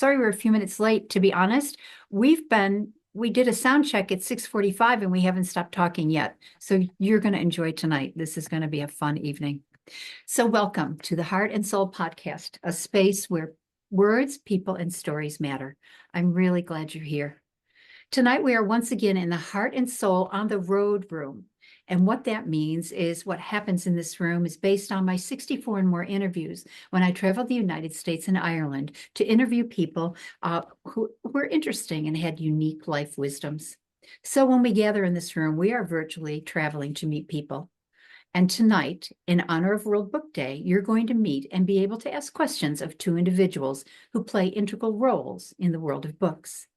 Sorry we're a few minutes late. To be honest, we did a sound check at 6:45 and we haven't stopped talking yet. So you're going to enjoy tonight. This is going to be a fun evening. So welcome to the Heart and Soul Podcast, a space where words, people, and stories matter. I'm really glad you're here. Tonight, we are once again in the Heart and Soul on the Road room. And what that means is what happens in this room is based on my 64 and more interviews when I traveled the United States and Ireland to interview people who were interesting and had unique life wisdoms. So when we gather in this room, we are virtually traveling to meet people. And tonight, in honor of World Book Day, you're going to meet and be able to ask questions of two individuals who play integral roles in the world of books.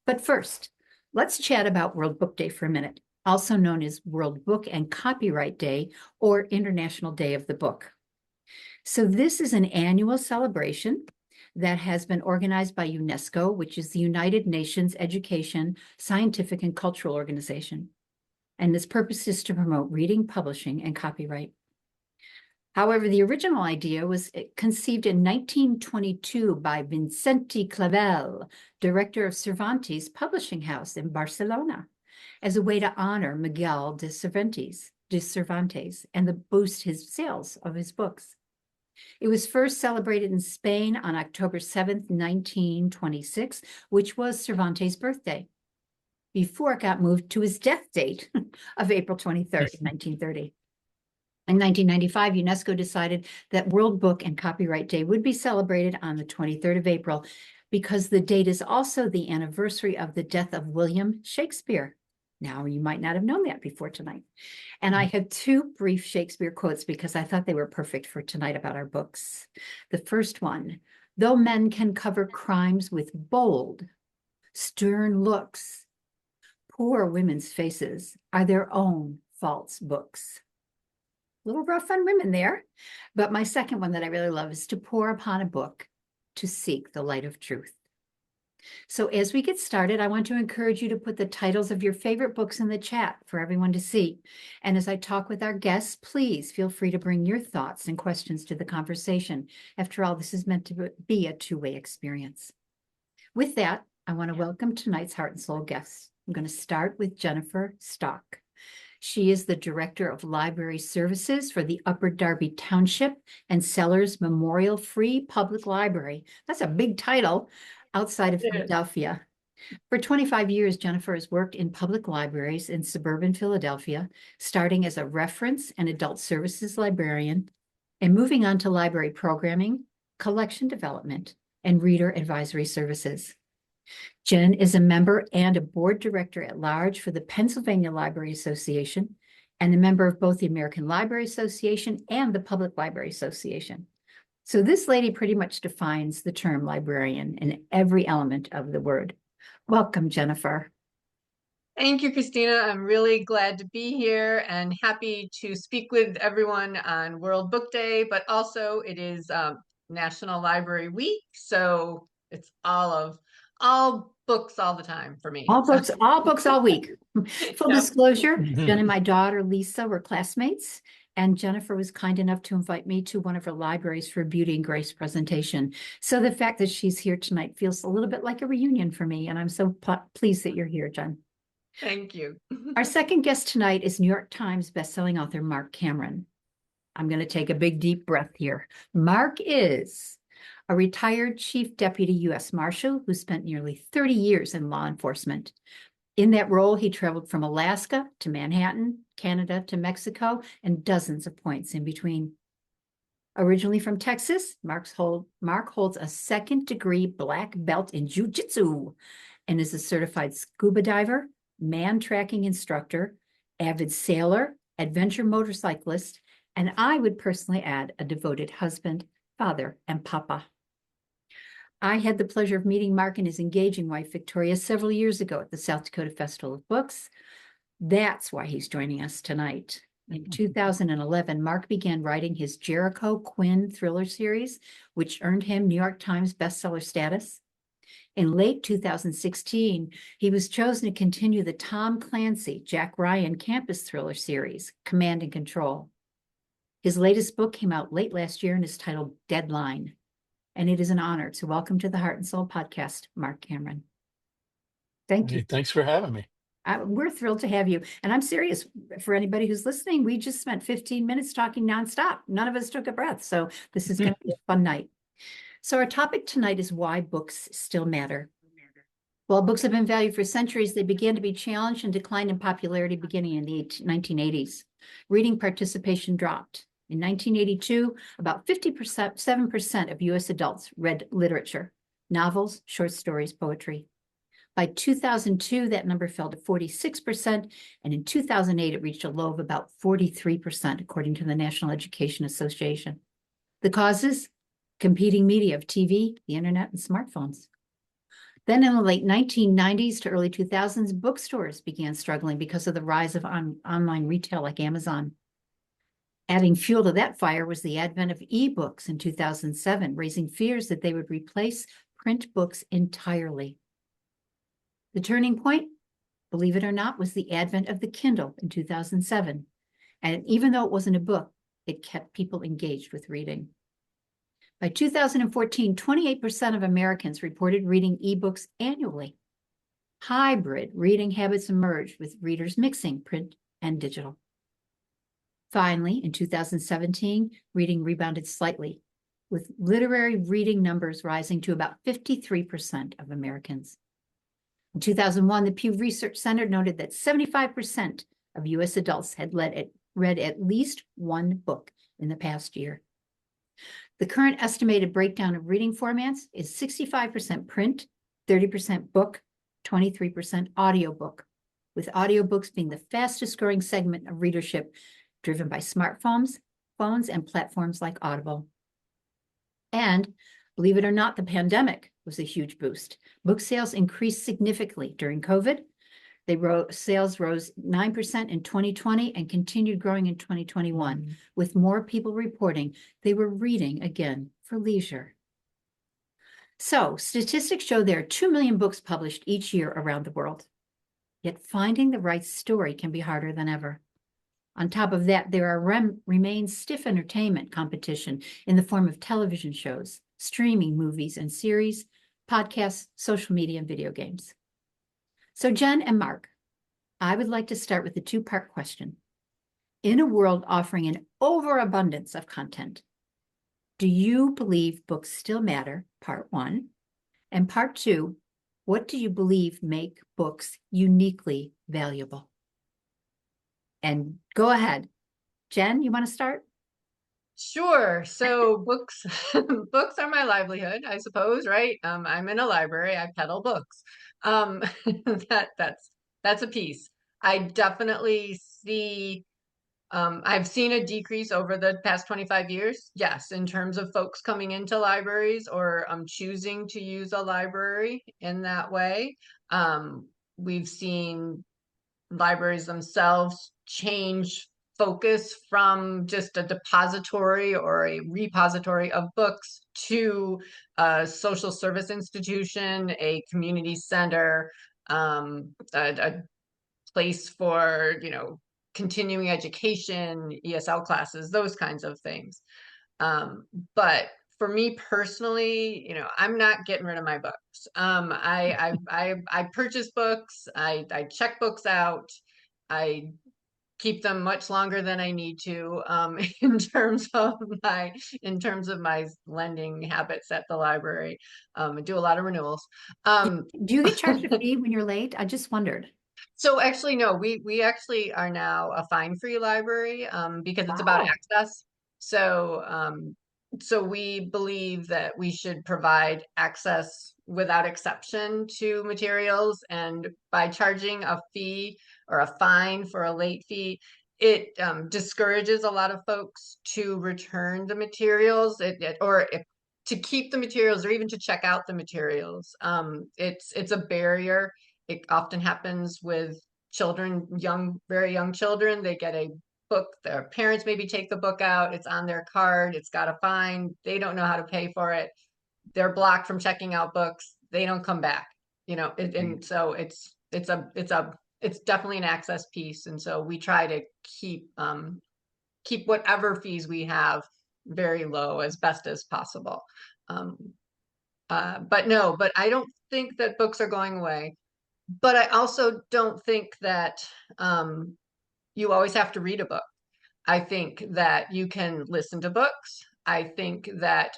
But first, let's chat about World Book Day for a minute, also known as World Book and Copyright Day or International Day of the Book. So this is an annual celebration that has been organized by UNESCO, which is the United Nations Education, Scientific, and Cultural Organization. And its purpose is to promote reading, publishing, and copyright. However, the original idea was conceived in 1922 by Vicente Clavel, director of Cervantes Publishing House in Barcelona, as a way to honor Miguel de Cervantes and to boost his sales of his books. It was first celebrated in Spain on October 7th, 1926, which was Cervantes' birthday, before it got moved to his death date of April 23rd, 1930. In 1995, UNESCO decided that World Book and Copyright Day would be celebrated on the 23rd of April because the date is also the anniversary of the death of William Shakespeare. Now, you might not have known that before tonight. And I have two brief Shakespeare quotes because I thought they were perfect for tonight about our books. The first one, though men can cover crimes with bold, stern looks, poor women's faces are their own false books. A little rough on women there. But my second one that I really love is to pour upon a book to seek the light of truth. So as we get started, I want to encourage you to put the titles of your favorite books in the chat for everyone to see. And as I talk with our guests, please feel free to bring your thoughts and questions to the conversation. After all, this is meant to be a two-way experience. With that, I want to welcome tonight's Heart and Soul guests. I'm going to start with Jennifer Stock. She is the Director of Library Services for the Upper Darby Township and Sellers Memorial Free Public Library. That's a big title outside of Philadelphia. For 25 years, Jennifer has worked in public libraries in suburban Philadelphia, starting as a reference and adult services librarian and moving on to library programming, collection development, and reader advisory services. Jen is a member and a board director at large for the Pennsylvania Library Association and a member of both the American Library Association and the Public Library Association. So this lady pretty much defines the term librarian in every element of the word. Welcome, Jennifer. Thank you, Christina. I'm really glad to be here and happy to speak with everyone on World Book Day, but also it is National Library Week, so it's all books all the time for me. All books all week. Full disclosure, Mhm. Jen and my daughter, Lisa, were classmates, and Jennifer was kind enough to invite me to one of her libraries for a Beauty and Grace presentation. So the fact that she's here tonight feels a little bit like a reunion for me, and I'm so pleased that you're here, Jen. Thank you. Our second guest tonight is New York Times bestselling author Marc Cameron. I'm going to take a big, deep breath here. Marc is a retired chief deputy U.S. Marshal who spent nearly 30 years in law enforcement. In that role, he traveled from Alaska to Manhattan, Canada to Mexico, and dozens of points in between. Originally from Texas, Marc holds a second-degree black belt in jiu-jitsu and is a certified scuba diver, man-tracking instructor, avid sailor, adventure motorcyclist, and I would personally add a devoted husband, father, and papa. I had the pleasure of meeting Marc and his engaging wife, Victoria, several years ago at the South Dakota Festival of Books. That's why he's joining us tonight. In 2011, Marc began writing his Jericho Quinn thriller series, which earned him New York Times bestseller status. In late 2016, he was chosen to continue the Tom Clancy, Jack Ryan campus thriller series, Command and Control. His latest book came out late last year and is titled Deadline. and it is an honor to welcome to the Heart and Soul podcast, Marc Cameron. Thank you. Hey, thanks for having me. We're thrilled to have you. And I'm serious, for anybody who's listening, we just spent 15 minutes talking nonstop. None of us took a breath. So this is going to be a fun night. So our topic tonight is why books still matter. While books have been valued for centuries, they began to be challenged and declined in popularity beginning in the 1980s. Reading participation dropped. In 1982, about 7% of US adults read literature, novels, short stories, poetry. By 2002, that number fell to 46%, and in 2008, it reached a low of about 43%, according to the National Education Association. The causes? Competing media of TV, the internet, and smartphones. Then in the late 1990s to early 2000s, bookstores began struggling because of the rise of online retail like Amazon. Adding fuel to that fire was the advent of ebooks in 2007, raising fears that they would replace print books entirely. The turning point, believe it or not, was the advent of the Kindle in 2007. And even though it wasn't a book, it kept people engaged with reading. By 2014, 28% of Americans reported reading ebooks annually. Hybrid reading habits emerged, with readers mixing print and digital. Finally, in 2017, reading rebounded slightly, with literary reading numbers rising to about 53% of Americans. In 2001, the Pew Research Center noted that 75% of US adults had read at least one book in the past year. The current estimated breakdown of reading formats is 65% print, 30% book, 23% audiobook, with audiobooks being the fastest growing segment of readership, driven by smartphones, phones, and platforms like Audible. And believe it or not, the pandemic was a huge boost. Book sales increased significantly during COVID. Sales rose 9% in 2020 and continued growing in 2021, with more people reporting they were reading again for leisure. So statistics show there are 2 million books published each year around the world. Yet finding the right story can be harder than ever. On top of that, there remains stiff entertainment competition in the form of television shows, streaming movies and series, podcasts, social media, and video games. So Jen and Marc, I would like to start with a two-part question. In a world offering an overabundance of content, do you believe books still matter? Part one. And part two, what do you believe make books uniquely valuable? And go ahead. Jen, you want to start? Sure. So books, books are my livelihood, I suppose, right? I'm in a library. I peddle books. Um, that's a piece. I definitely see. I've seen a decrease over the past 25 years. Yes, in terms of folks coming into libraries or choosing to use a library in that way. We've seen libraries themselves change focus from just a depository or a repository of books to a social service institution, a community center, a place for, continuing education, ESL classes, those kinds of things. But for me personally, I'm not getting rid of my books. I purchase books. I check books out. I keep them much longer than I need to, in terms of my lending habits at the library. I do a lot of renewals. Do you get charged a fee when you're late? I just wondered. So actually, no, we actually are now a fine-free library, because it's about Wow. access. So we believe that we should provide access without exception to materials, and by charging a fee or a fine for a late fee, it discourages a lot of folks to return the materials, to keep the materials, or even to check out the materials. It's a barrier. It often happens with children, very young children. They get a book, their parents maybe take the book out, it's on their card, it's got a fine, they don't know how to pay for it. They're blocked from checking out books, they don't come back, and so it's definitely an access piece. And so we try to keep whatever fees we have very low as best as possible. Um, but no, but I don't think that books are going away. But I also don't think that you always have to read a book. I think that you can listen to books. I think that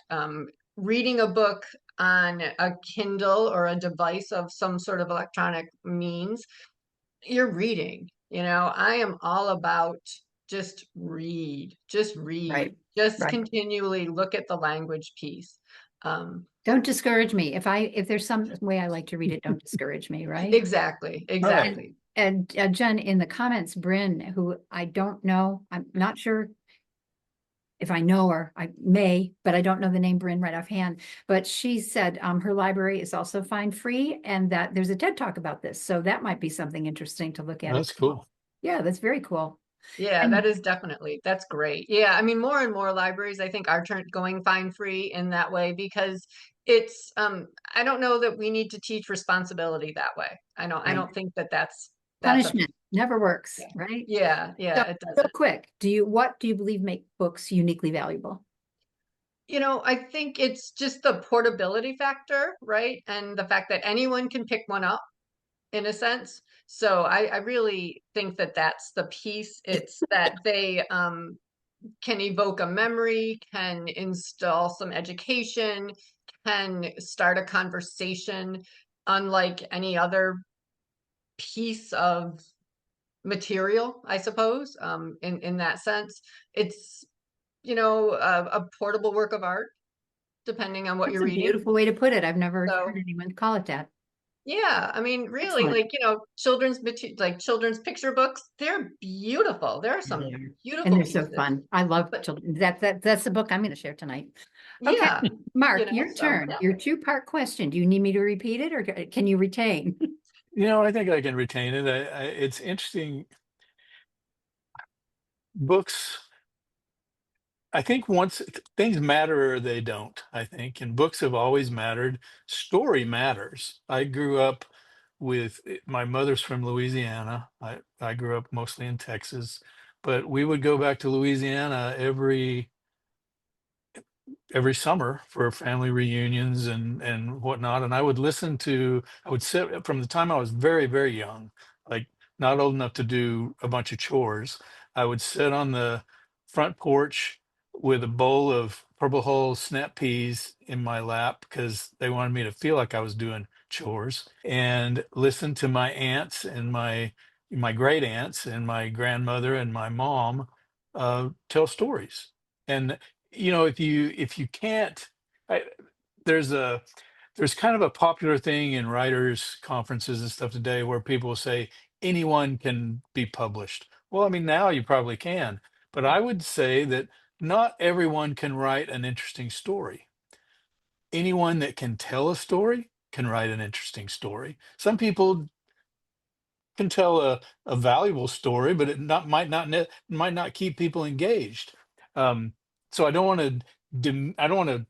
reading a book on a Kindle or a device of some sort of electronic means, you're reading. I am all about just read, Right. just Right. continually look at the language piece. Um, Don't discourage me. If there's some way I like to read it, don't discourage me, right? exactly, And exactly. Jen, in the comments, Bryn, who I don't know, I'm not sure if I know her, I may, but I don't know the name Bryn right offhand. But she said her library is also fine free and that there's a TED Talk about this. So that might be something interesting to look at as That's well. cool. Yeah, that's very cool. Yeah, that And is that's great. Yeah, I mean, more and more libraries, I think, are going fine free in that way because it's, I don't know that we need to teach responsibility that way. I right, don't think that that's a, punishment never works, yeah, right? yeah, So yeah, it real doesn't. quick, what do you believe make books uniquely valuable? I think it's just the portability factor, right? And the fact that anyone can pick one up in a sense. So I really think that that's the piece. It's that they, can evoke a memory, can install some education, can start a conversation, unlike any other piece of material, I suppose, in that sense. It's, a portable work of art, depending on what That's you're a reading. beautiful way to put it. I've never heard So, anyone call it that. yeah, I mean, really, Excellent. like, children's picture books, they're beautiful. There are Yeah, they some are. And beautiful they're so pieces. fun. I love But children. That's the book I'm going to share tonight. Okay, yeah, Mark, your so turn. yeah. Your two-part question. Do you need me to repeat it or can you retain? I think I can retain it. It's interesting. Books, I think once things matter or they don't, I think, and books have always mattered. Story matters. I grew up with my mother's from Louisiana. I grew up mostly in Texas, but we would go back to Louisiana every summer for family reunions and whatnot. And I would sit from the time I was very, very young, like not old enough to do a bunch of chores. I would sit on the front porch with a bowl of Purple Hull snap peas in my lap because they wanted me to feel like I was doing chores and listen to my aunts and my great aunts and my grandmother and my mom tell stories. And if you can't I, there's a there's kind of a popular thing in writers conferences and stuff today where people say anyone can be published. Well, I mean, now you probably can, but I would say that not everyone can write an interesting story. Anyone that can tell a story can write an interesting story. Some people can tell a valuable story, but it might not keep people engaged. um, so I don't want to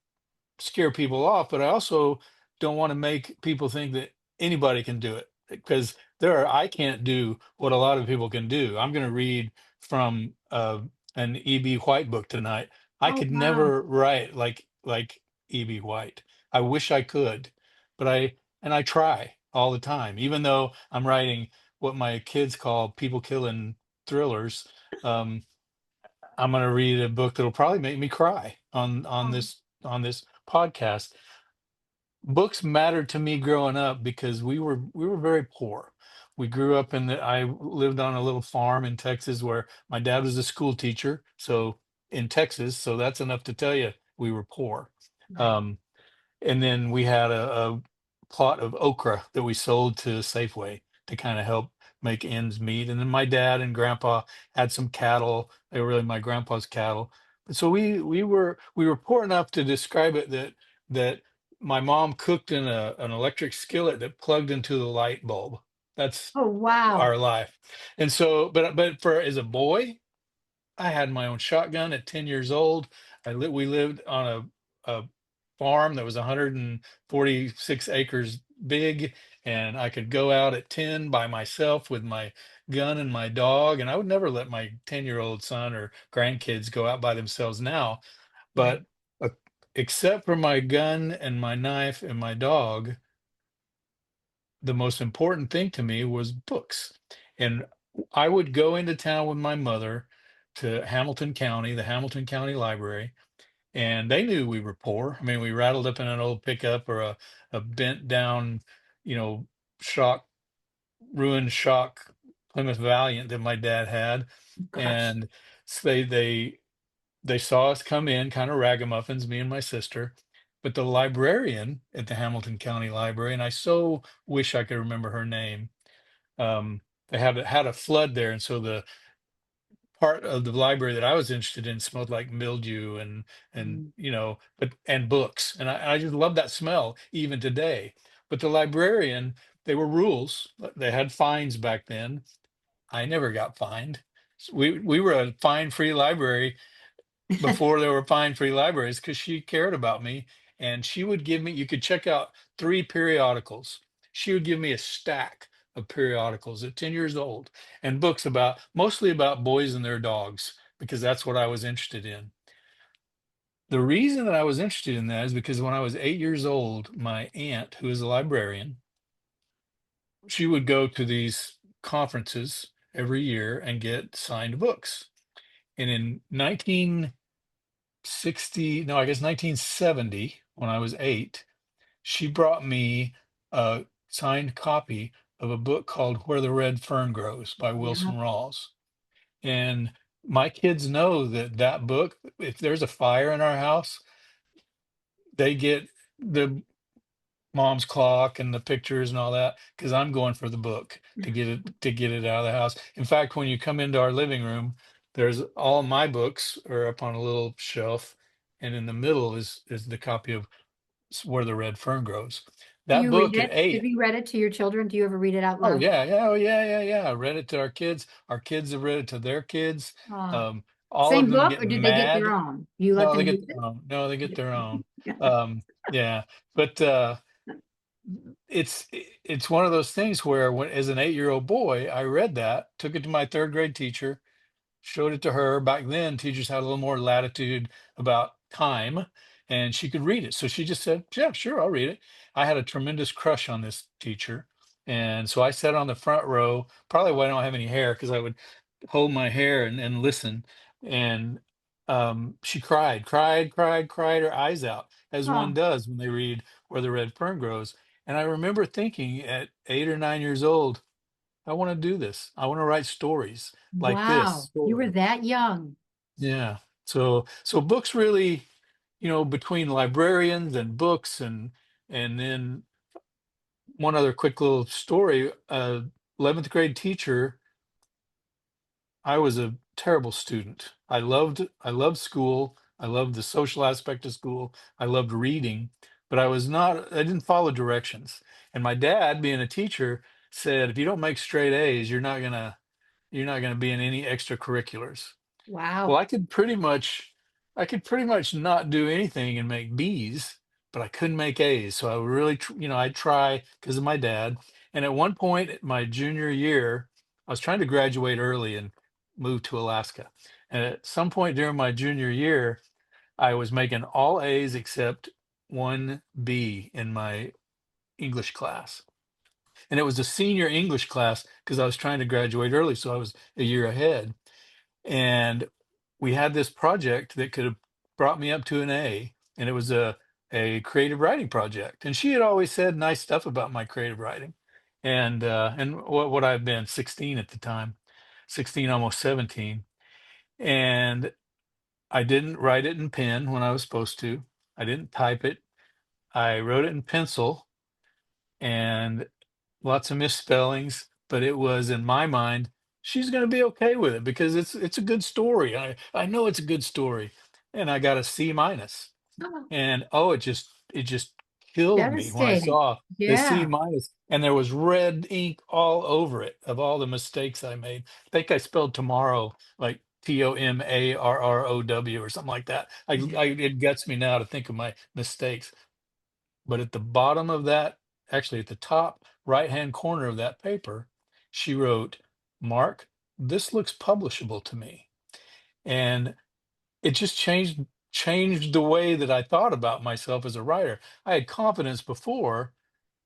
scare people off, but I also don't want to make people think that anybody can do it because I can't do what a lot of people can do. I'm going to read from an E.B. White book tonight. I Oh, could wow. never write like E.B. White. I wish I could, but I try all the time, even though I'm writing what my kids call people killing thrillers. Um, I'm going to read a book that'll probably make me cry on this podcast. Books mattered to me growing up because we were very poor. We grew up I lived on a little farm in Texas where my dad was a school teacher, so in Texas, so that's enough to tell you we were poor. Right. Um, and then we had a plot of okra that we sold to Safeway to kind of help make ends meet. And then my dad and grandpa had some cattle. They were really my grandpa's cattle. So we were poor enough to describe it that my mom cooked in an electric skillet that plugged into the light bulb. That's Oh, wow. our life. And so, but for as a boy, I had my own shotgun at 10 years old. We lived on a farm that was 146 acres big, and I could go out at 10 by myself with my gun and my dog. And I would never let my 10-year-old son or grandkids go out by themselves now. Right. But except for my gun and my knife and my dog, the most important thing to me was books. And I would go into town with my mother to Hamilton County, the Hamilton County Library, and they knew we were poor. I mean, we rattled up in an old pickup or a bent down, you know, shock, ruined shock Plymouth Valiant that my dad had. Gosh. And so they saw us come in, kind of ragamuffins, me and my sister. But the librarian at the Hamilton County Library, and I so wish I could remember her name. They had a flood there, and so the part of the library that I was interested in smelled like mildew and Mm. but and books, and I just love that smell even today. But the librarian, they were rules. They had fines back then. I never got fined. We were a fine-free library before there were fine-free libraries because she cared about me, and she would give me. You could check out 3 periodicals. She would give me a stack of periodicals at 10 years old and books about mostly about boys and their dogs because that's what I was interested in. The reason that I was interested in that is because when I was 8 years old, my aunt, who is a librarian, she would go to these conferences every year and get signed books. And in 1960, no, I guess 1970, when I was 8, she brought me a signed copy of a book called Where the Red Fern Grows by Yeah. Wilson Rawls. And my kids know that that book, if there's a fire in our house, they get the mom's clock and the pictures and all that because I'm going for the book to get it out of the house. In fact, when you come into our living room, there's all my books are up on a little shelf, and in the middle is the copy of Where the Red Fern Grows. Do That you read book at it? Have 8. you read it to your children? Do you ever read it out Oh loud? yeah, yeah, oh yeah, yeah, yeah. I read it to our kids. Our kids have read it to their kids. Ah, All of same them book, get or did they get their mad. own? You let No, they them get use their own. No, they get their own. it? Yeah, but it's one of those things where when as an 8-year-old boy, I read that, took it to my third grade teacher, showed it to her. Back then, teachers had a little more latitude about time, and she could read it. So she just said, "Yeah, sure, I'll read it." I had a tremendous crush on this teacher, and so I sat on the front row. Probably why I don't have any hair because I would hold my hair and listen. And she cried, cried, cried, cried her eyes out, as one Oh, does when they read Where the Red Fern Grows. And I remember thinking at 8 or 9 years old, I want to do this. I want to write stories like this wow. You were story. that young. Yeah. So books really, between librarians and books and then one other quick little story, 11th grade teacher, I was a terrible student. I loved school. I loved the social aspect of school. I loved reading, but I didn't follow directions. And my dad, being a teacher, said if you don't make straight A's, you're not gonna be in any extracurriculars. Well, Wow. I could pretty much not do anything and make B's, but I couldn't make A's. So I would really, I'd try because of my dad. And at one point, my junior year, I was trying to graduate early and move to Alaska. And at some point during my junior year, I was making all A's except one B in my English class. And it was a senior English class because I was trying to graduate early. So I was a year ahead. And we had this project that could have brought me up to an A, and it was a creative writing project. And she had always said nice stuff about my creative writing, and what I've been 16 at the time, 16 almost 17, and I didn't write it in pen when I was supposed to. I didn't type it. I wrote it in pencil, and lots of misspellings, but it was in my mind, she's going to be okay with it because it's a good story. I know it's a good story, and I got a C minus. Oh, And oh, it just killed me when I devastating. saw the C Yeah. minus, and there was red ink all over it of all the mistakes I made. I think I spelled tomorrow like Tomarrow or something like that. It gets me now to think of my mistakes. But at the bottom of that, actually at the top right-hand corner of that paper, she wrote, "Mark, this looks publishable to me." And it just changed changed the way that I thought about myself as a writer. I had confidence before,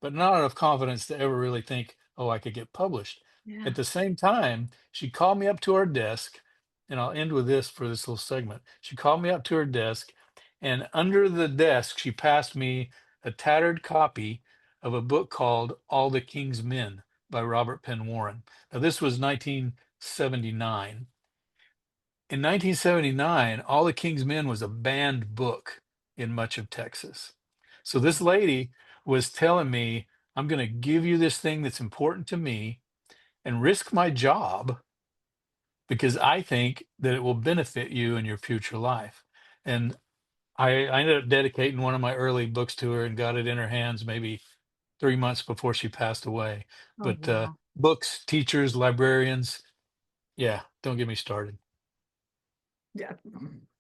but not enough confidence to ever really think, oh, I could get published. Yeah. At the same time, she called me up to her desk, and I'll end with this for this little segment. She called me up to her desk, and under the desk, she passed me a tattered copy of a book called All the King's Men by Robert Penn Warren. Now, this was 1979. In 1979, All the King's Men was a banned book in much of Texas. So this lady was telling me, I'm going to give you this thing that's important to me and risk my job because I think that it will benefit you in your future life. And I ended up dedicating one of my early books to her and got it in her hands maybe 3 months before she passed away. Oh, But wow. books, teachers, librarians, yeah, don't get me started. Yeah.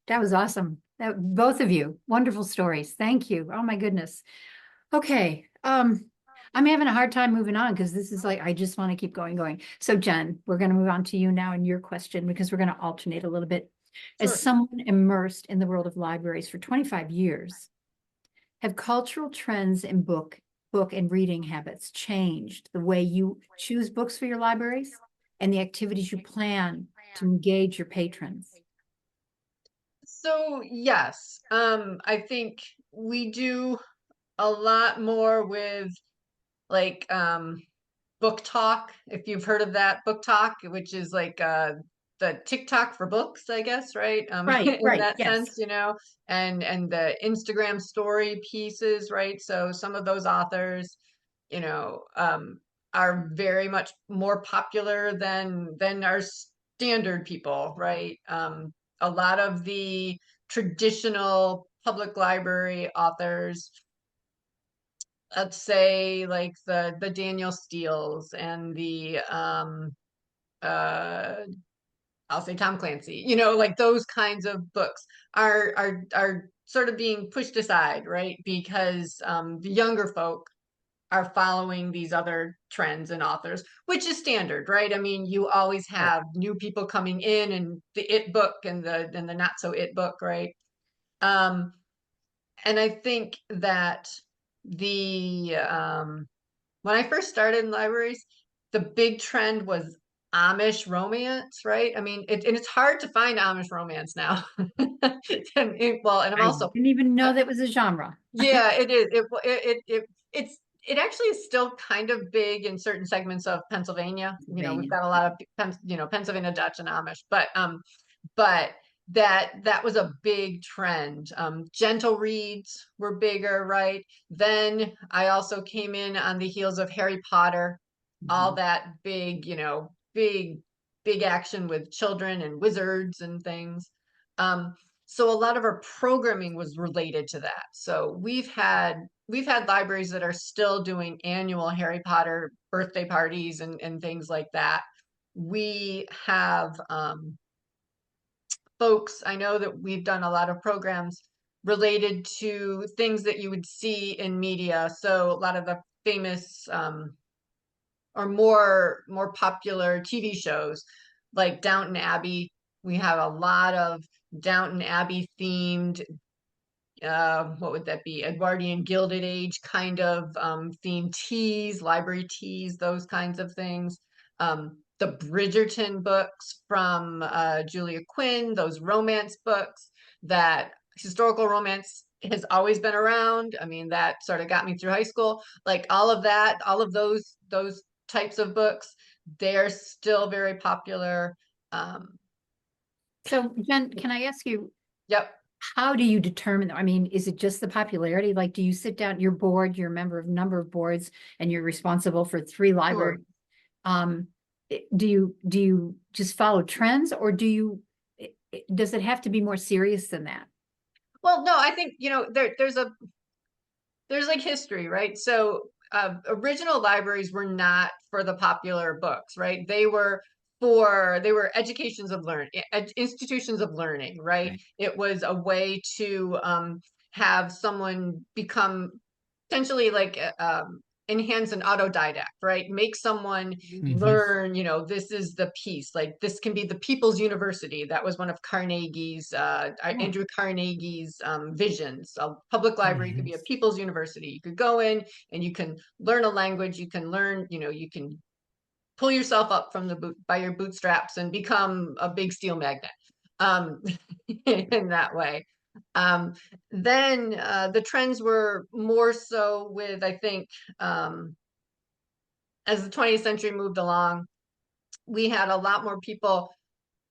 That was awesome. Both of you, wonderful stories. Thank you. Oh my goodness. Okay. I'm having a hard time moving on because this is like, I just want to keep going. So Jen, we're going to move on to you now and your question because we're going to alternate a little bit. As Sure. someone immersed in the world of libraries for 25 years, have cultural trends in book and reading habits changed the way you choose books for your libraries and the activities you plan to engage your patrons? So yes, I think we do a lot more with like book talk, if you've heard of that, book talk, which is like the TikTok for books, I guess, right? In Right, that yes. sense, and the Instagram story pieces, right? So some of those authors, you know, are very much more popular than our standard people, right? A lot of the traditional public library authors, let's say like the Daniel Steels and the uh I'll say Tom Clancy, like those kinds of books are sort of being pushed aside, right? Because the younger folk are following these other trends and authors, which is standard, right? I mean, you always Right. have new people coming in and the it book and the not so it book, right? Um, and I think that the when I first started in libraries, the big trend was Amish romance, right? I mean, and it's hard to find Amish romance now. And I'm I also, didn't even know that was a genre. yeah, it is. It actually is still kind of big in certain segments of Pennsylvania. We've Pennsylvania. got a lot of Pennsylvania Dutch and Amish, but that was a big trend. Gentle reads were bigger, right? Then I also came in on the heels of Harry Potter, all Mhm. that big, big action with children and wizards and things. Um, so a lot of our programming was related to that. So we've had libraries that are still doing annual Harry Potter birthday parties and things like that. We have folks, I know that we've done a lot of programs related to things that you would see in media. So a lot of the famous or more popular TV shows like Downton Abbey. We have a lot of Downton Abbey themed, what would that be? Edwardian Gilded Age kind of themed teas, library teas, those kinds of things. The Bridgerton books from Julia Quinn, those romance books. That historical romance has always been around. I mean, that sort of got me through high school. Like all of that, all of those types of books, they're still very popular. Um, So Jen, can I ask you, yep, how do you determine, I mean, is it just the popularity? Like, do you sit down, you're board, you're a member of a number of boards, and you're responsible for 3 sure. libraries? Um, do you just follow trends or does it have to be more serious than that? Well, no, I think, there's like history, right? So original libraries were not for the popular books, right? They were educations of learn institutions of learning, right? Right. It was a way to have someone become potentially like enhance an autodidact, right? Make someone Mhm. learn, this is the piece, like this can be the People's University. That was one of Carnegie's, Oh, Andrew Carnegie's visions. A public library could Mhm. be a People's University. You could go in and you can learn a language, you can learn, you can pull yourself up from the by your bootstraps and become a big steel magnet um, in that way. Um, then the trends were more so with, I think, as the 20th century moved along, we had a lot more people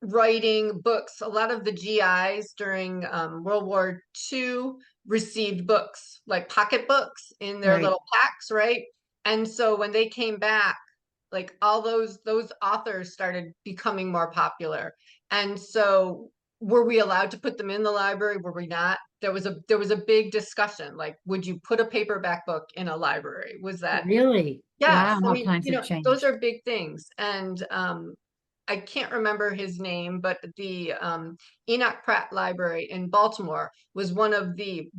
writing books. A lot of the GIs during World War II received books, like pocketbooks in their right, little packs, right? And so when they came back, like all those authors started becoming more popular. And so were we allowed to put them in the library? Were we not? There was a big discussion, like, would you put a paperback book in a library? Was that really? Yes, Wow, I how mean, times have those changed. are big things. And I can't remember his name, but the Enoch Pratt Library in Baltimore was one of the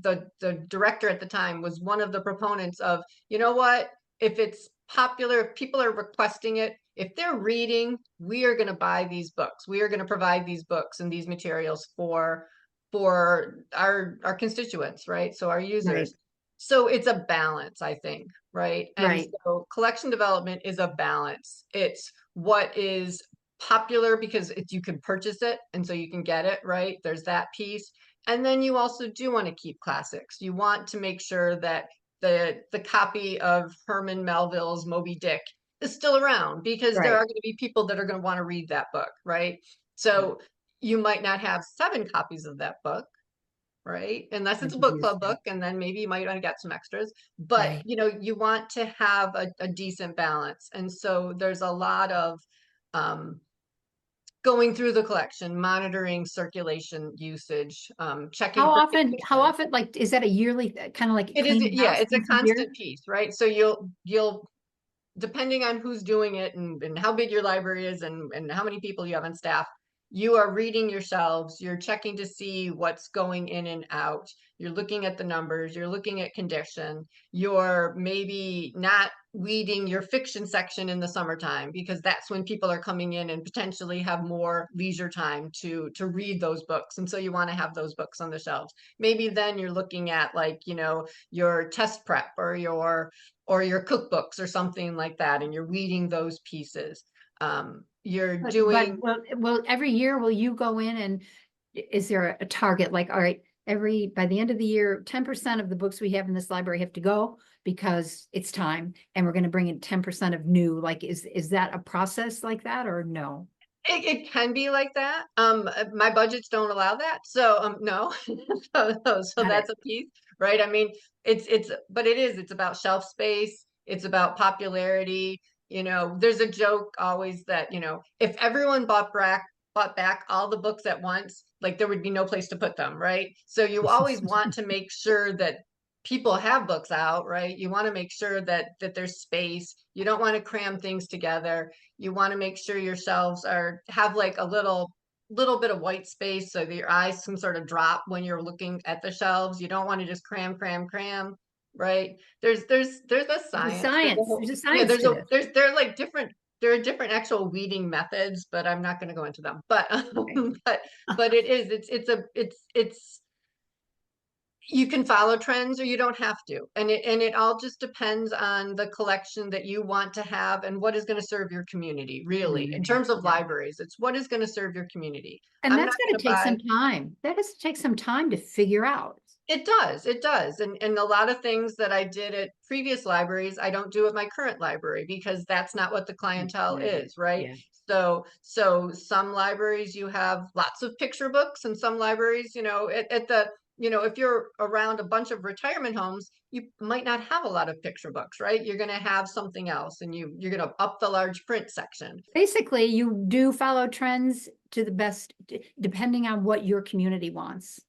director at the time was one of the proponents of, you know what, if it's popular, if people are requesting it, if they're reading, we are going to buy these books. We are going to provide these books and these materials for our constituents, right? So our Right, users. So it's a balance, I think, right? And right, so collection development is a balance. It's what is popular because you can purchase it and so you can get it, right? There's that piece. And then you also do want to keep classics. You want to make sure that the copy of Herman Melville's Moby Dick is still around because there right. are going to be people that are going to want to read that book, right? So you might not have 7 copies of that book, right? Unless it's a book club book, and then maybe you might want to get some extras. But Right. you want to have a decent balance. And so there's a lot of um, going through the collection, monitoring circulation usage, checking for How condition. often, like, is that a yearly, kind of like It is, cleaning yeah, house it's a once a year? constant piece, right? So you'll depending on who's doing it and how big your library is and how many people you have on staff, you are reading your shelves, you're checking to see what's going in and out, you're looking at the numbers, you're looking at condition, you're maybe not weeding your fiction section in the summertime because that's when people are coming in and potentially have more leisure time to read those books. And so you want to have those books on the shelves. Maybe then you're looking at, like, your test prep or your cookbooks or something like that, and you're reading those pieces. You're But doing well, every year, will you go in and is there a target? Like, all right, by the end of the year, 10% of the books we have in this library have to go because it's time, and we're going to bring in 10% of new. Like, is that a process like that or no? it can be like that. My budgets don't allow that, so no. So Got that's it. a piece, right? I mean, but it's about shelf space, it's about popularity. There's a joke always that, if everyone bought back all the books at once, like there would be no place to put them, right? So you always want to make sure that people have books out, right? You want to make sure that there's space. You don't want to cram things together. You want to make sure your shelves have like a little bit of white space so that your eyes can sort of drop when you're looking at the shelves. You don't want to just cram, right? There's a There's a science. There's a science. whole There's a yeah, science to this. there are like different actual weeding methods, but I'm not going to go into them. But Okay. but it's you can follow trends or you don't have to. And it all just depends on the collection that you want to have and what is going to serve your community, really. In Community. terms of Yeah. libraries, it's what is going to serve your community. And I'm that's not going going to to take buy some time. That has to take some time to figure out. it does. And a lot of things that I did at previous libraries, I don't do at my current library because that's not what the clientele Right. is, right? Yeah. So some libraries you have lots of picture books, and some libraries, if you're around a bunch of retirement homes, you might not have a lot of picture books, right? You're going to have something else, and you're going to up the large print section. Basically, you do follow trends to the best, depending on what your community wants.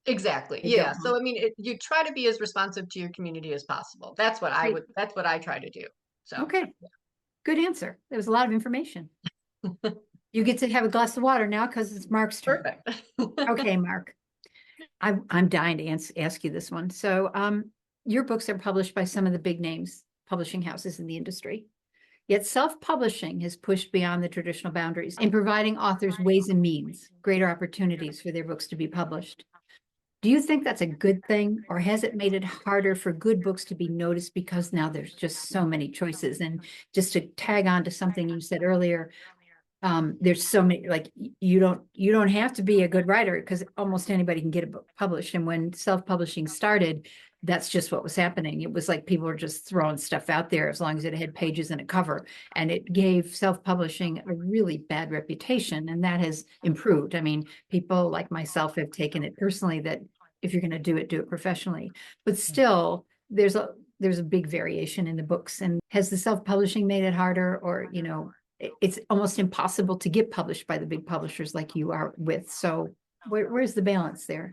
Exactly. They Yeah. don't So want. I mean, you try to be as responsive to your community as possible. Great. That's what I try to do. So Okay. Good answer. There was a lot of information. You get to have a glass of water now because it's Mark's turn. perfect. Okay, Mark. I'm dying to ask you this one. So, your books are published by some of the big names publishing houses in the industry. Yet self-publishing has pushed beyond the traditional boundaries in providing authors ways and means, greater opportunities for their books to be published. Do you think that's a good thing, or has it made it harder for good books to be noticed because now there's just so many choices? And just to tag on to something you said earlier, there's so many, like you don't have to be a good writer because almost anybody can get a book published. And when self-publishing started, that's just what was happening. It was like people were just throwing stuff out there as long as it had pages and a cover, and it gave self-publishing a really bad reputation, and that has improved. I mean, people like myself have taken it personally that if you're going to do it professionally, but still there's a big variation in the books. And has the self-publishing made it harder, or it's almost impossible to get published by the big publishers like you are with? So where's the balance there?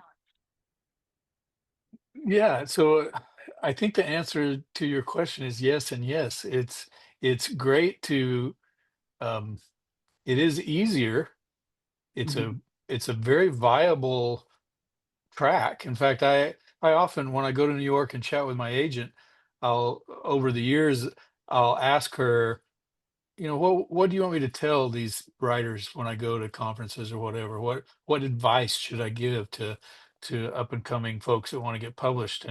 Yeah, so I think the answer to your question is yes and yes. It's great to um, it is easier. It's a Mhm. it's a very viable track. In fact, I often when I go to New York and chat with my agent, I'll over the years I'll ask her, what do you want me to tell these writers when I go to conferences or whatever? What advice should I give to up and coming folks that want to get published?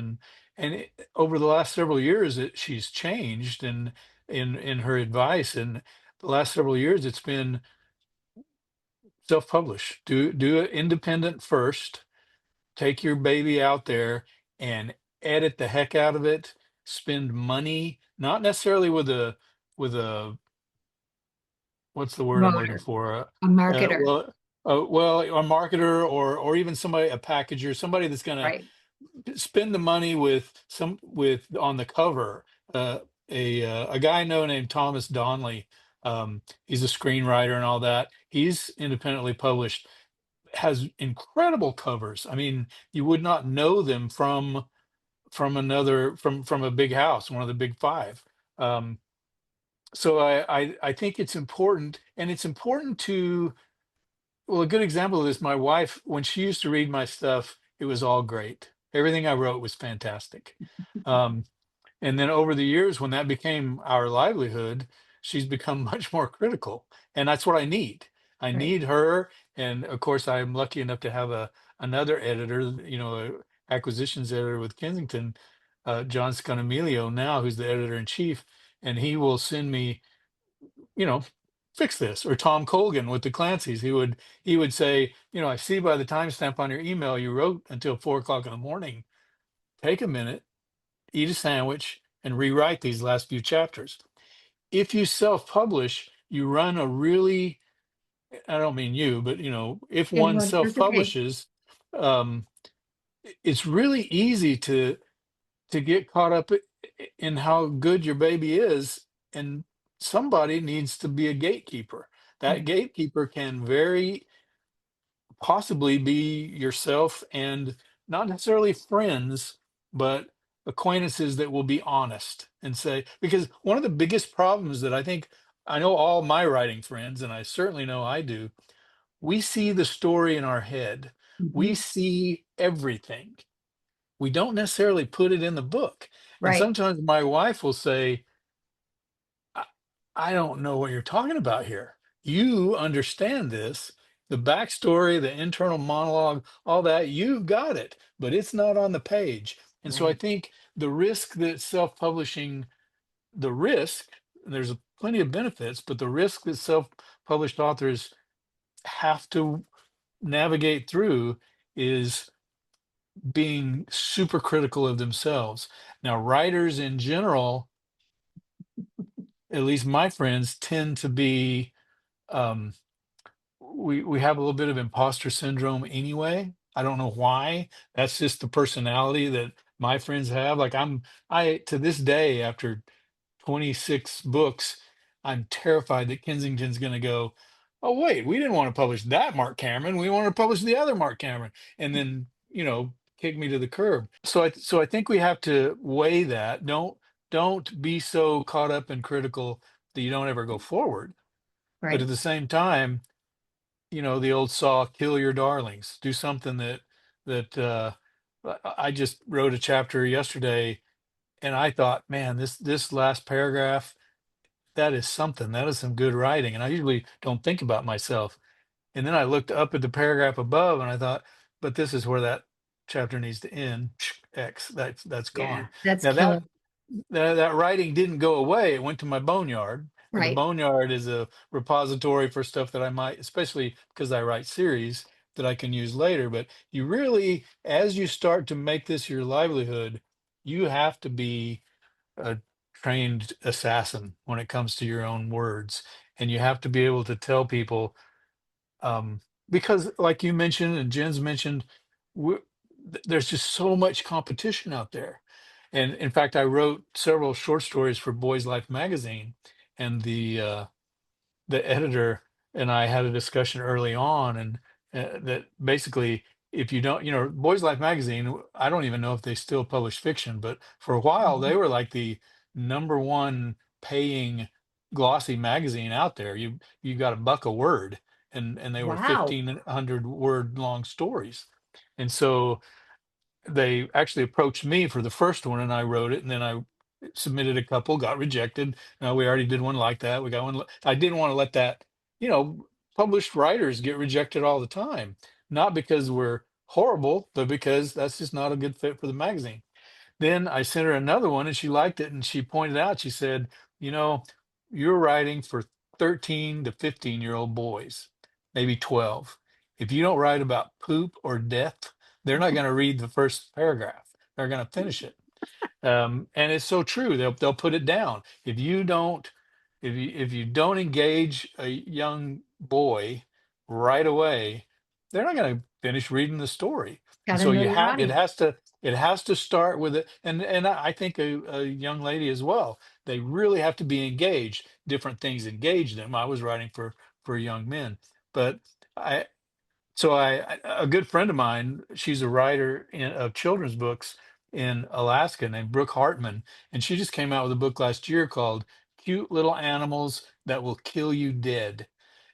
Over the last several years, she's changed in her advice. And the last several years, it's been self-publish. Do it independent first. Take your baby out there and edit the heck out of it. Spend money, not necessarily with a what's the word I'm looking Promoter, for? a marketer, Well, a marketer or even somebody, a packager, somebody that's going right? to spend the money with on the cover. Uh, a guy I know named Thomas Donnelly. He's a screenwriter and all that. He's independently published, has incredible covers. I mean, you would not know them from a big house, one of the big five. Um, so I think it's important, and it's important to, well, a good example of this, my wife, when she used to read my stuff, it was all great. Everything I wrote was fantastic. Um, and then over the years, when that became our livelihood, she's become much more critical. And that's what I need. I Right. need her. And of course, I'm lucky enough to have another editor, a acquisitions editor with Kensington, John Scanamilio now, who's the editor in chief, and he will send me, you know, fix this. Or Tom Colgan with the Clancy's, he would say, I see by the timestamp on your email you wrote until 4 o'clock in the morning. Take a minute, eat a sandwich, and rewrite these last few chapters. If you self-publish, you run a really, I don't mean you, but if one Everyone, that's okay. self-publishes, um, it's really easy to get caught up in how good your baby is, and somebody needs to be a gatekeeper. That Right. gatekeeper can very possibly be yourself, and not necessarily friends, but acquaintances that will be honest and say, because one of the biggest problems that I know all my writing friends, and I certainly know I do, we see the story in our head. We Mhm. see everything. We don't necessarily put it in the book. And Right. sometimes my wife will say, I, I don't know what you're talking about here. You understand this, the backstory, the internal monologue, all that, you've got it, but it's not on the page. And so I Right. think the risk that self-publishing, the risk, there's plenty of benefits, but the risk that self-published authors have to navigate through is being super critical of themselves. Now, writers in general, at least my friends, tend to be, um, we have a little bit of imposter syndrome anyway. I don't know why. That's just the personality that my friends have. Like I to this day, after 26 books, I'm terrified that Kensington's going to go, oh wait, we didn't want to publish that Mark Cameron. We want to publish the other Mark Cameron, and then kick me to the curb. So I think we have to weigh that. Don't be so caught up and critical that you don't ever go forward. But at Right. the same time, the old saw, kill your darlings. Do something that I just wrote a chapter yesterday, And I thought, man, this last paragraph, that is something. That is some good writing. And I usually don't think about myself. And then I looked up at the paragraph above and I thought, but this is where that chapter needs to end. X, that's Yeah, gone. that's Now killer. that writing didn't go away. It went to my boneyard. And the Right. boneyard is a repository for stuff that I might, especially because I write series that I can use later. But you really, as you start to make this your livelihood, you have to be a trained assassin when it comes to your own words. And you have to be able to tell people, um, because like you mentioned and Jen's mentioned, there's just so much competition out there. And in fact, I wrote several short stories for Boys Life magazine, and the editor and I had a discussion early on, and that basically, if you don't, Boys Life magazine, I don't even know if they still publish fiction, but for a while they Mhm. were like the number one paying glossy magazine out there. You got $1 a word, and they were Wow. 1,500 word long stories, and so they actually approached me for the first one and I wrote it, and then I submitted a couple, got rejected. No, we already did one like that. We got one. I didn't want to let that, published writers get rejected all the time, not because we're horrible, but because that's just not a good fit for the magazine. Then I sent her another one and she liked it, and she pointed out, she said, you know, you're writing for 13 to 15-year-old boys, maybe 12. If you don't write about poop or death, they're not going to read the first paragraph. They're going to finish it. And it's so true. They'll put it down. If you don't engage a young boy right away, they're not going to finish reading the story. Got And to so know you your have it audience. has to it has to start with it. And I think a young lady as well. They really have to be engaged. Different things engage them. I was writing for young men, but I a good friend of mine, she's a writer of children's books in Alaska named Brooke Hartman, and she just came out with a book last year called "Cute Little Animals That Will Kill You Dead,"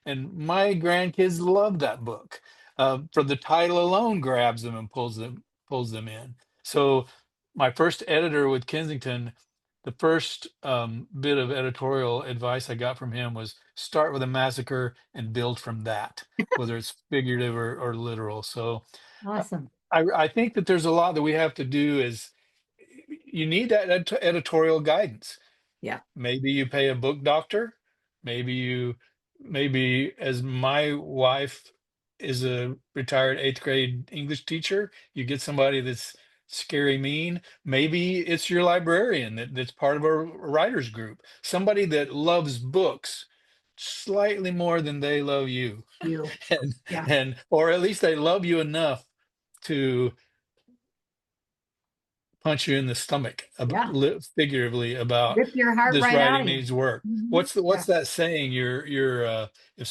and my grandkids love that book. For the title alone, grabs them and pulls them in. So, my first editor with Kensington, the first bit of editorial advice I got from him was start with a massacre and build from that, whether it's figurative or literal. So uh, Awesome. I think that there's a lot that we have to do. Is you need that editorial guidance. Yeah. Maybe you pay a book doctor. Maybe you maybe as my wife is a retired 8th grade English teacher, you get somebody that's scary mean. Maybe it's your librarian that's part of a writers group, somebody that loves books slightly more than they love you. You. and Yeah. and or at least they love you enough to punch you in the stomach, Yeah. figuratively, about Rip your heart this right out writing of you. needs work. Mhm. What's Yeah. that saying? If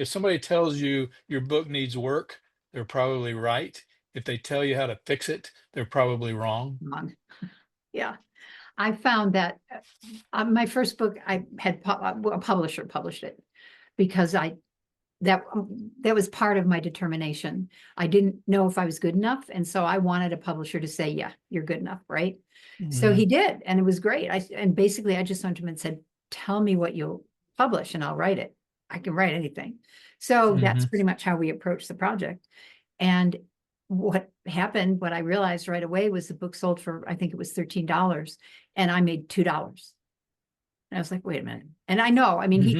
somebody tells you your book needs work, they're probably right. If they tell you how to fix it, they're probably wrong. Come on. Yeah. I found that my first book, I had a publisher published it because that was part of my determination. I didn't know if I was good enough, and so I wanted a publisher to say, "Yeah, you're good enough," right? So he Mhm. did, and it was great. And basically I just went to him and said, "Tell me what you'll publish, and I'll write it. I can write anything." So that's Mhm. pretty much how we approached the project. And what happened, what I realized right away was the book sold for, I think it was $13, and I made $2. And I was like, wait a minute. And I know, I mean, he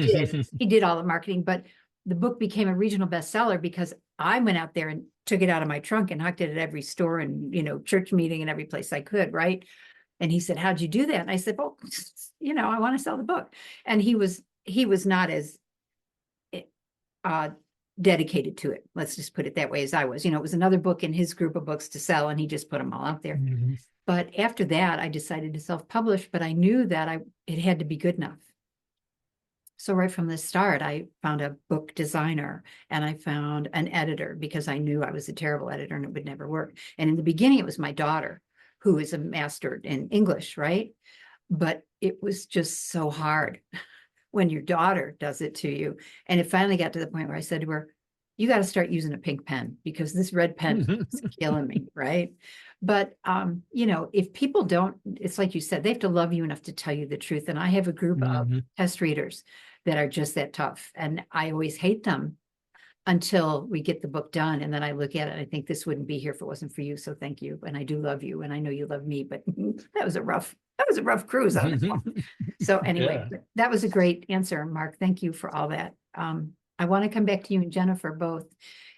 did all the marketing, but the book became a regional bestseller because I went out there and took it out of my trunk and hucked it at every store and, church meeting and every place I could, right? And he said, "How'd you do that?" And I said, "Well, I want to sell the book." And he was not as uh dedicated to it. Let's just put it that way as I was. It was another book in his group of books to sell, and he just put them all out there. Mhm. But after that, I decided to self-publish, but I knew that it had to be good enough. So right from the start, I found a book designer and I found an editor because I knew I was a terrible editor and it would never work. And in the beginning, it was my daughter who is a master in English, right? But it was just so hard when your daughter does it to you. And it finally got to the point where I said to her, you got to start using a pink pen because this red pen is killing me, right? But you know, if people don't, it's like you said, they have to love you enough to tell you the truth. And I have a group of Mhm. test readers that are just that tough. And I always hate them until we get the book done. And then I look at it and I think this wouldn't be here if it wasn't for you. So thank you. And I do love you. And I know you love me, but that was a rough cruise on this one. So anyway, Yeah. that was a great answer, Mark. Thank you for all that. I want to come back to you and Jennifer both.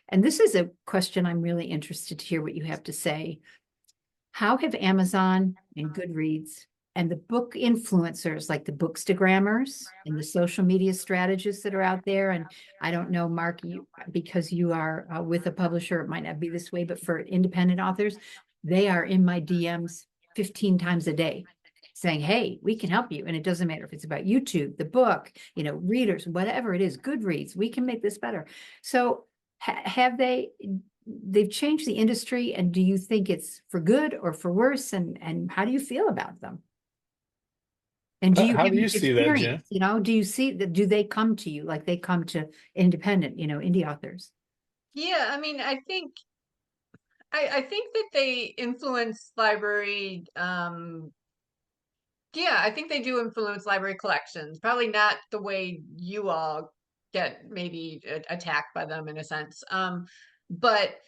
And this is a question I'm really interested to hear what you have to say. How have Amazon and Goodreads and the book influencers like the bookstagrammers and the social media strategists that are out there? And I don't know, Mark, because you are with a publisher, it might not be this way, but for independent authors, they are in my DMs 15 times a day saying, hey, we can help you. And it doesn't matter if it's about YouTube, the book, you know, readers, whatever it is, Goodreads, we can make this better. So have they've changed the industry, and do you think it's for good or for worse? And how do you feel about them? And do you How have do you much see that, Jen? experience? You know, do you see that? Do they come to you like they come to independent, you know, indie authors? Yeah, I mean, I think that they influence library. Yeah, I think they do influence library collections. Probably not the way you all get maybe attacked by them in a sense. But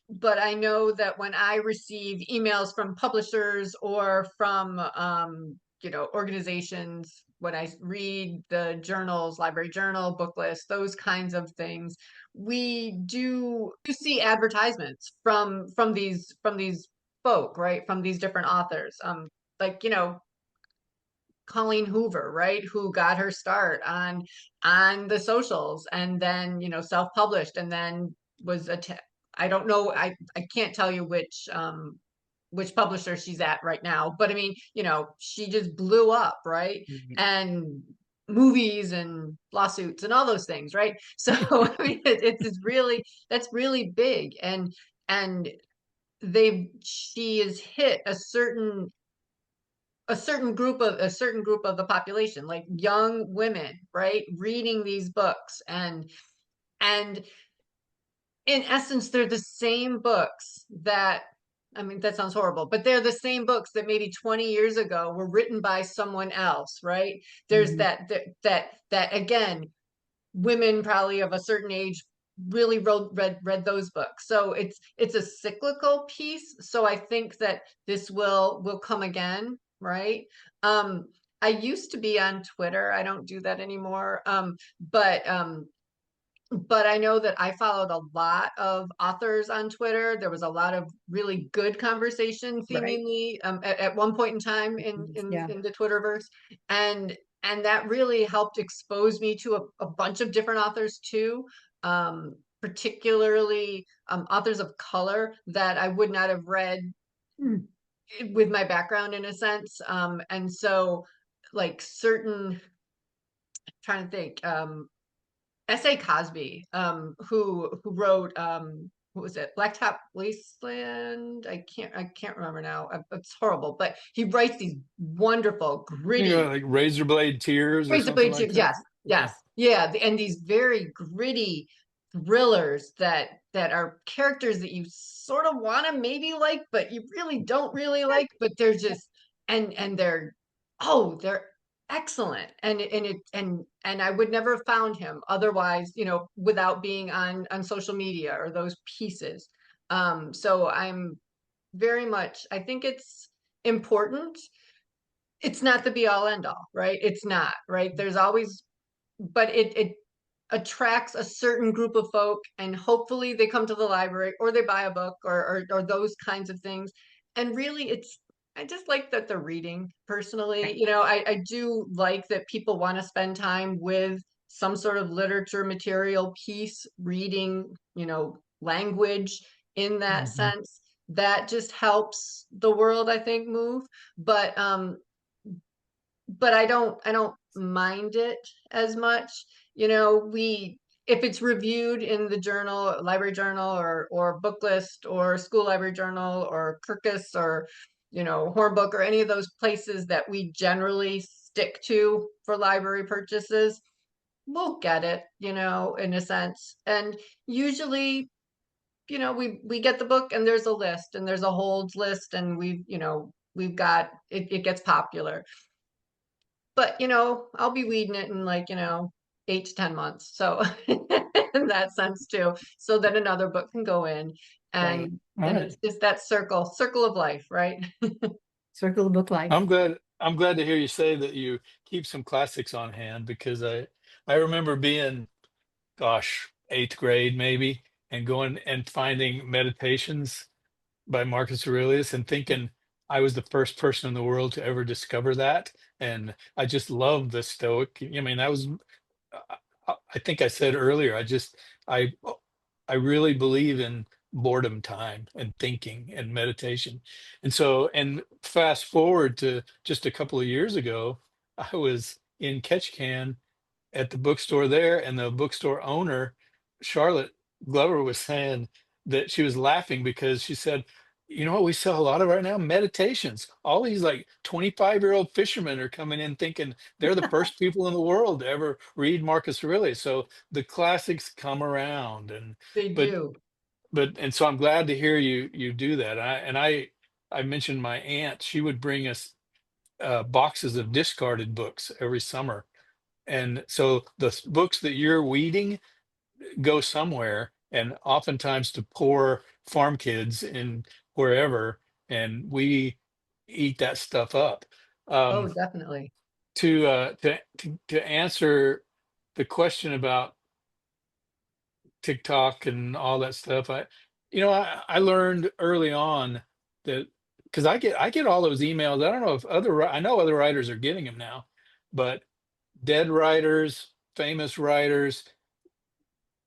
but I know that when I receive emails from publishers or from you know, organizations, when I read the journals, library journal, book list, those kinds of things, we do see advertisements from these folk, right? From these different authors. Like, you know, Colleen Hoover, right, who got her start on the socials and then, you know, self-published and then was a I don't know, I can't tell you which publisher she's at right now, but I mean, you know, she just blew up, right? Mhm. And movies and lawsuits and all those things, right? So I mean, it's really, that's really big, and she has hit a certain group of the population, like young women, right, reading these books. And in essence, they're the same books that, I mean, that sounds horrible, but they're the same books that maybe 20 years ago were written by someone else, right? There's Mhm. that again, women probably of a certain age really read those books. So it's a cyclical piece. So I think that this will come again, right? Um, I used to be on Twitter. I don't do that anymore. But I know that I followed a lot of authors on Twitter. There was a lot of really good conversation, Right. seemingly at one point in time Yeah. in the Twitterverse, and that really helped expose me to a bunch of different authors too, particularly authors of color that I would not have read Mm. with my background in a sense, and so like certain, trying to think. S.A. Cosby, who wrote what was it, Blacktop Wasteland? I can't remember now. It's horrible, but he writes these wonderful, You know, gritty, like razor blade tears or something basically, like that. yes, Yeah. yes, yeah, and these very gritty thrillers that are characters that you sort of want to maybe like, but you really don't really like, but they're just, and they're, oh, they're excellent. And I would never have found him otherwise, you know, without being on social media or those pieces. So I'm very much, I think it's important. It's not the be all end all, right? It's not, right? There's always, but it attracts a certain group of folk, and hopefully they come to the library or they buy a book or those kinds of things. And really, it's, I just like that they're reading personally. You know, I do like that people want to spend time with some sort of literature material piece, reading, you know, language in that Mhm. sense. That just helps the world, I think, move. But but I don't mind it as much. You know, we, if it's reviewed in the journal, library journal, or book list, or school library journal, or Kirkus, or, you know, Hornbook, or any of those places that we generally stick to for library purchases, we'll get it, in a sense. And usually, we get the book and there's a list and there's a holds list and we've got it gets popular. But I'll be reading it in like 8 to 10 months, so in that sense too, so that another book can go in, Right. All and right. it's just that circle of life, right? Circle of book life. I'm glad to hear you say that you keep some classics on hand, because I remember being, gosh, eighth grade maybe, and going and finding Meditations by Marcus Aurelius and thinking I was the first person in the world to ever discover that. And I just love the Stoic. I mean, that was, I think I said earlier, I, I really believe in boredom time and thinking and meditation. And so, and fast forward to just a couple of years ago, I was in Ketchikan at the bookstore there, and the bookstore owner, Charlotte Glover, was saying that she was laughing because she said, "You know what we sell a lot of right now? Meditations. All these like 25-year-old fishermen are coming in thinking they're the first people in the world to ever read Marcus Aurelius." So the classics come around, and They but do. and so I'm glad to hear you do that. I mentioned my aunt; she would bring us boxes of discarded books every summer, and so the books that you're weeding go somewhere, and oftentimes to poor farm kids in wherever, and we eat that stuff up. Oh, Um, definitely. to answer the question about TikTok and all that stuff, I learned early on that, because I get all those emails. I don't know if I know other writers are getting them now, but dead writers, famous writers,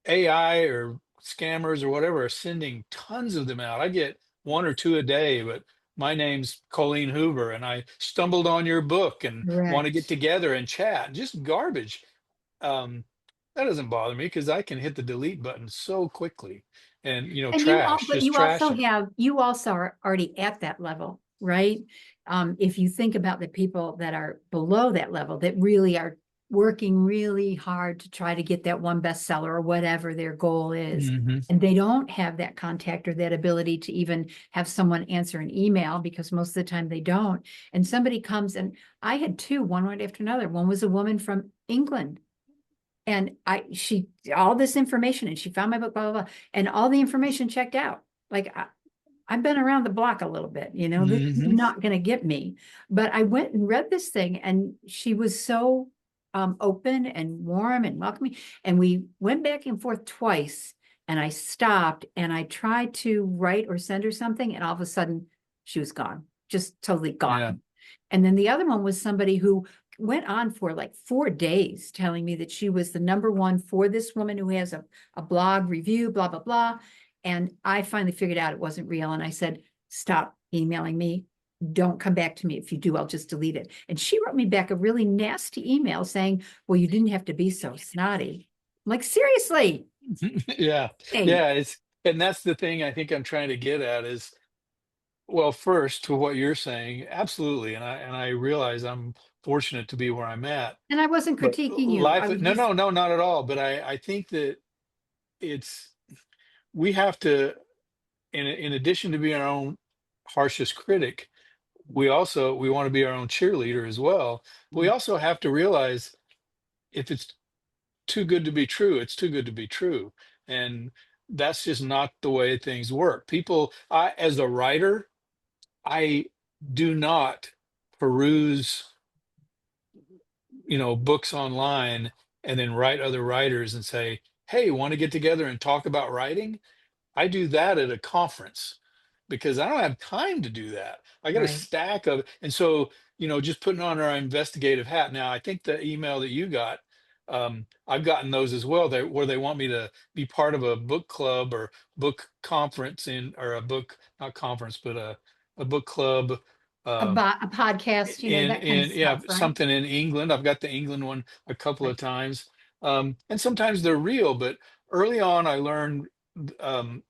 AI or scammers or whatever are sending tons of them out. I get one or two a day, but my name's Colleen Hoover, and I stumbled on your book and want to get Correct. together and chat. Just garbage. Um, that doesn't bother me because I can hit the delete button so quickly. And And trash, but just you trash also them. are already at that level, right? If you think about the people that are below that level, that really are working really hard to try to get that one bestseller or whatever their goal is, Hmm. and they don't have that contact or that ability to even have someone answer an email, because most of the time they don't. And somebody comes, and I had two, one right after another. One was a woman from England, and she all this information, and she found my book, blah blah blah, and all the information checked out. Like, I've been around the block a little bit, this is Hmm. not going to get me. But I went and read this thing, and she was so open and warm and welcoming, and we went back and forth twice, and I stopped and I tried to write or send her something, and all of a sudden she was gone, just totally Yeah. gone. And then the other one was somebody who went on for like 4 days telling me that she was the number one for this woman who has a blog review, blah, blah, blah. And I finally figured out it wasn't real. And I said, stop emailing me. Don't come back to me. If you do, I'll just delete it. And she wrote me back a really nasty email saying, well, you didn't have to be so snotty. I'm like, seriously? Yeah. Hey. Yeah. And that's the thing I think I'm trying to get at is, well, first, to what you're saying, absolutely, and I realize I'm fortunate to be where I'm at. And I wasn't But critiquing you. I life, was no, just, no, no, not at all. But I think that it's we have to, in addition to being our own harshest critic, we want to be our own cheerleader as well. But we also have to realize if it's too good to be true, it's too good to be true, and that's just not the way things work. As a writer, I do not peruse, books online and then write other writers and say, "Hey, want to get together and talk about writing?" I do that at a conference because I don't have time to do that. I got a right. stack of, and so, just putting on our investigative hat. Now, I think the email that you got, I've gotten those as well, where they want me to be part of a book club or book conference or a book, not conference, but a book club. Uh, A podcast, that kind of yeah, stuff, right? something in England. I've got the England one a couple Right. of times, and sometimes they're real. But early on, I learned, um,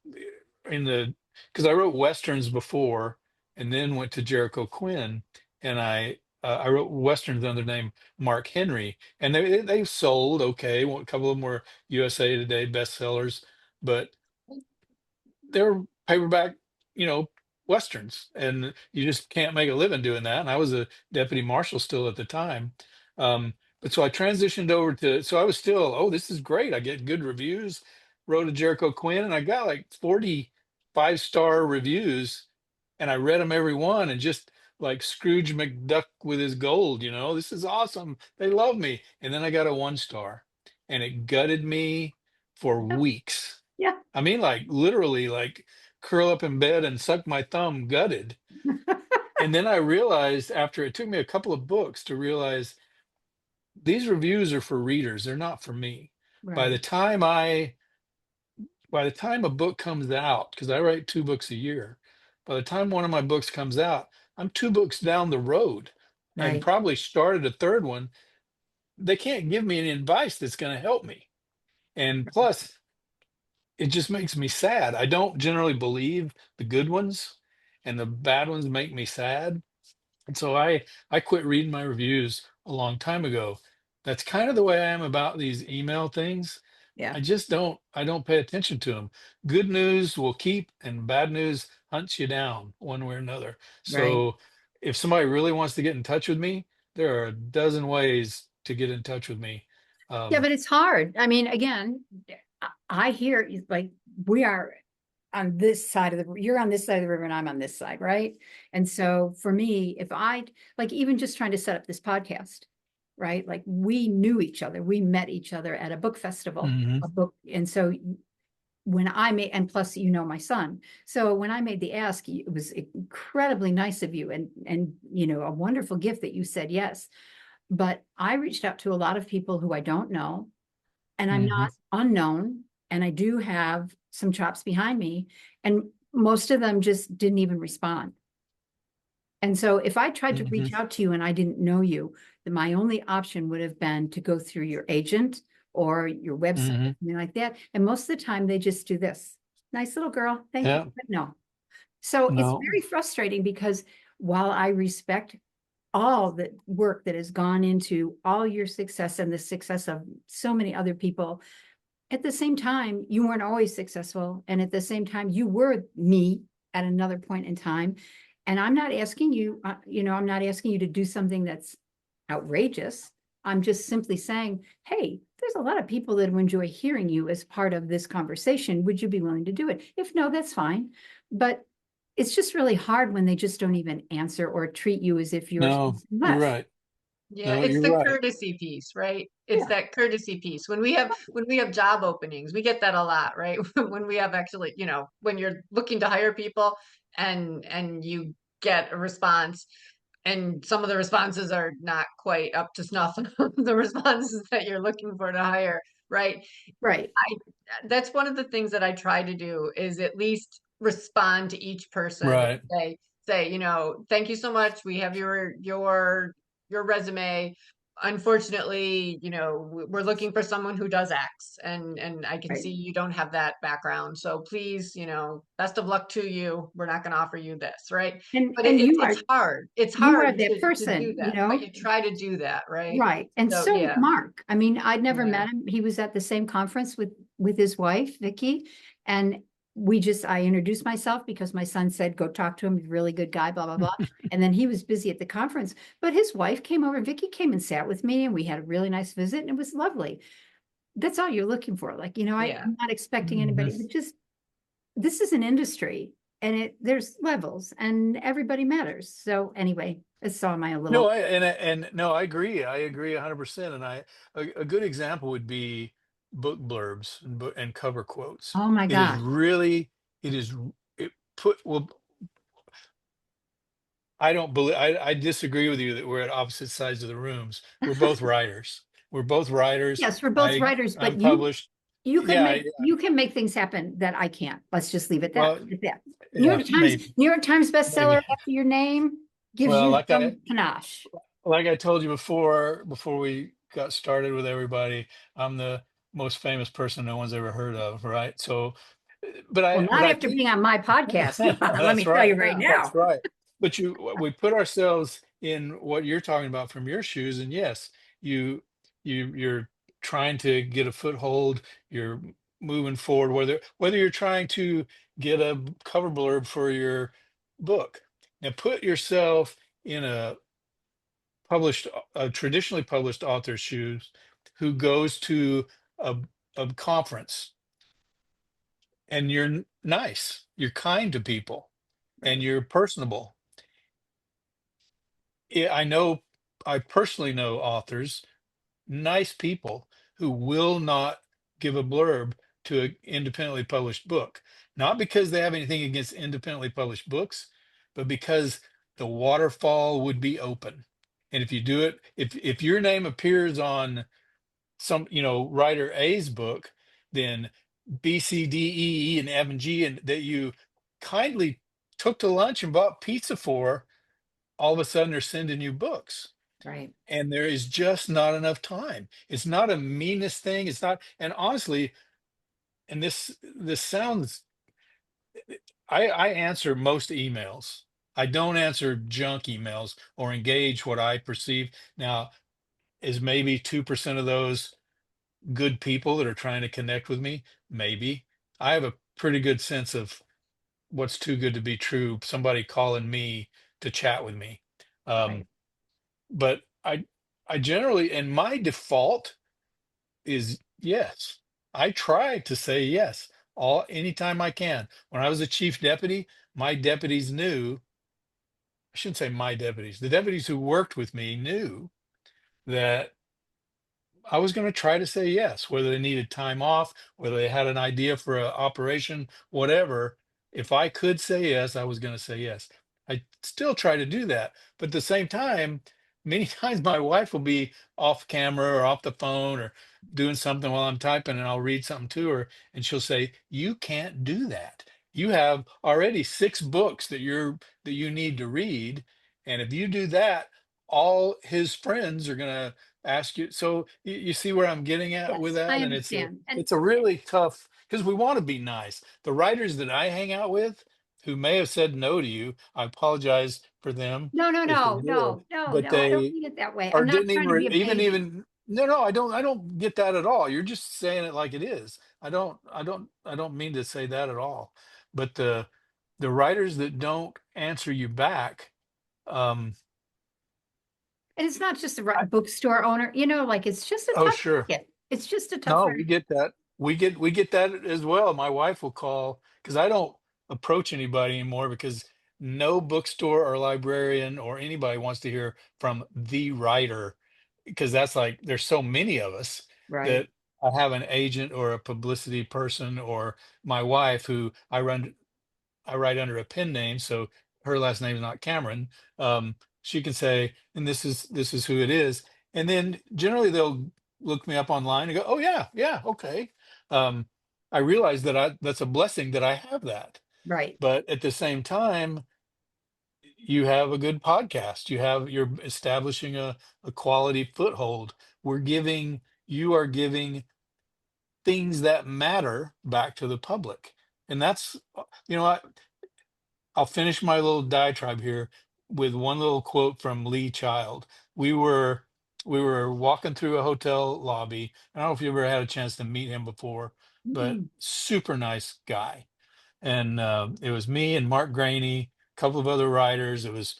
in the because I wrote westerns before, and then went to Jericho Quinn, and I I wrote westerns under the name Mark Henry, and they sold okay. Well, a couple of them were USA Today bestsellers, but they're paperback, you know, westerns, and you just can't make a living doing that. And I was a deputy marshal still at the time. But so I transitioned over to, so I was still, oh, this is great. I get good reviews. Wrote a Jericho Quinn, and I got like 45-star reviews, and I read them every one, and just like Scrooge McDuck with his gold, this is awesome. They love me. And then I got a 1 star, and it gutted me for weeks. Yeah. I mean, like literally, like curl up in bed and suck my thumb, gutted. And then I realized, after it took me a couple of books to realize these reviews are for readers, they're not for me. By the Right. time a book comes out, because I write 2 books a year, by the time one of my books comes out, I'm 2 books down the road and Right. probably started a third one. They can't give me any advice that's going to help me. And plus, it just makes me sad. I don't generally believe the good ones, and the bad ones make me sad. And so I quit reading my reviews a long time ago. That's kind of the way I am about these email things. Yeah. I don't pay attention to them. Good news will keep, and bad news hunts you down one way or another. Right. So if somebody really wants to get in touch with me, there are a dozen ways to get in touch with me. Yeah, Um, but it's hard. I mean, again, I hear like we are on this side of you're on this side of the river and I'm on this side, right? And so for me, if I like even just trying to set up this podcast, right? Like we knew each other, we met each other at a book festival, mhm, a book. And so when I made, and plus, my son. So when I made the ask, it was incredibly nice of you and, a wonderful gift that you said yes. But I reached out to a lot of people who I don't know, and I'm mhm, not unknown, and I do have some chops behind me, and most of them just didn't even respond. And so if I tried to mhm, reach out to you and I didn't know you, then my only option would have been to go through your agent or your website, mhm. something like that. And most of the time they just do this. Nice little girl, thank you. Yeah, But no. So it's no, very frustrating because while I respect all the work that has gone into all your success and the success of so many other people, at the same time, you weren't always successful. And at the same time, you were me at another point in time. And I'm not asking you, I'm not asking you to do something that's outrageous. I'm just simply saying, hey, there's a lot of people that will enjoy hearing you as part of this conversation. Would you be willing to do it? If no, that's fine. But it's just really hard when they just don't even answer or treat you as if you're no, you're less. right. Yeah, No, it's you're the right. courtesy piece, right? It's Yeah, that courtesy piece. When we have job openings, we get that a lot, right? When we have actually, when you're looking to hire people and you get a response and some of the responses are not quite up to snuff, the responses that you're looking for to hire, right? right, That's one of the things that I try to do is at least respond to each person Right. and say, thank you so much. We have your resume. Unfortunately, we're looking for someone who does X, and I can right. see you don't have that background. So please, best of luck to you. We're not going to offer you this, right? And But and you are it's hard. It's you are hard that to do person, that, but you try to do that, right? right. And So so is yeah, Mark. I mean, I'd never yeah. met him. He was at the same conference with his wife, Vicky. And I introduced myself because my son said, go talk to him. He's a really good guy, blah, blah, blah. And then he was busy at the conference, but his wife came over. Vicky came and sat with me and we had a really nice visit and it was lovely. That's all you're looking for. Like, Yeah. I'm not expecting anybody, Mhm. but just this is an industry and there's levels and everybody matters. So anyway, that's all my No, little, and no, I agree. I agree 100%. And a good example would be book blurbs and cover quotes. oh my It is God. really, it is, it put, well, I don't believe, I disagree with you that we're at opposite sides of the rooms. We're both writers. We're both writers. Yes, we're both writers, I'm but you published. you can Yeah, make yeah. you can make things happen that I can't. Let's just leave it that Well, at that. yeah, maybe, New York Times bestseller maybe. after your name gives Well, you some panache. like I told you before we got started with everybody, I'm the most famous person no one's ever heard of, right? So, Well, but not I after think being on my podcast. Let that's me tell right, you right that's now. right. But we put ourselves in what you're talking about from your shoes, and yes, you you're trying to get a foothold, you're moving forward, whether you're trying to get a cover blurb for your book. Now put yourself in a traditionally published author's shoes who goes to a, a conference, and you're nice, you're kind to people, and Right. you're personable. I know, I personally know authors, nice people, who will not give a blurb to an independently published book, not because they have anything against independently published books, but because the waterfall would be open. And if you do it, if your name appears on some, writer A's book, then B, C, D, E, and F and G, and that you kindly took to lunch and bought pizza for, all of a sudden they're sending you books. Right. And there is just not enough time. It's not a meanest thing. It's not, and honestly, and this sounds, I answer most emails. I don't answer junk emails or engage what I perceive. Now, is maybe 2% of those good people that are trying to connect with me? Maybe. I have a pretty good sense of what's too good to be true. Somebody calling me to chat with me. Um, Right. but I generally, and my default is yes. I try to say yes anytime I can. When I was a chief deputy, my deputies knew, I shouldn't say my deputies, the deputies who worked with me knew that I was going to try to say yes, whether they needed time off, whether they had an idea for an operation, whatever. If I could say yes, I was going to say yes. I still try to do that. But at the same time, many times my wife will be off camera or off the phone or doing something while I'm typing, and I'll read something to her, and she'll say, "You can't do that. You have already 6 books that you need to read. And if you do that, all his friends are going to ask you." So you see where I'm getting at with Yes, that, I and understand. And it's a really tough, because we want to be nice. The writers that I hang out with who may have said no to you, I apologize for them no, no, if they no, did, no, no, but no, I don't they mean it that way. or I'm not didn't even trying to be a baby. even no, no, I don't get that at all. You're just saying it like it is. I don't mean to say that at all. But the writers that don't answer you back, um And it's not just the I, bookstore owner, like it's just a oh tough sure. market. It's just a tough No, we market. get that. We get that as well. My wife will call, because I don't approach anybody anymore, because no bookstore or librarian or anybody wants to hear from the writer, because that's like there's so many of us Right. that I have an agent or a publicity person, or my wife, who I write under a pen name, so her last name is not Cameron. She can say, and this is who it is, and then generally they'll look me up online and go, "Oh yeah, yeah, okay." Um, I realize that's a blessing that I have that, Right. but at the same time, you have a good podcast. You're establishing a quality foothold. You are giving things that matter back to the public, and that's you know I'll finish my little diatribe here with one little quote from Lee Child. We were we were walking through a hotel lobby. I don't know if you ever had a chance to meet him before, but Mm-mm. super nice guy. And it was me and Mark Graney, a couple of other writers. It was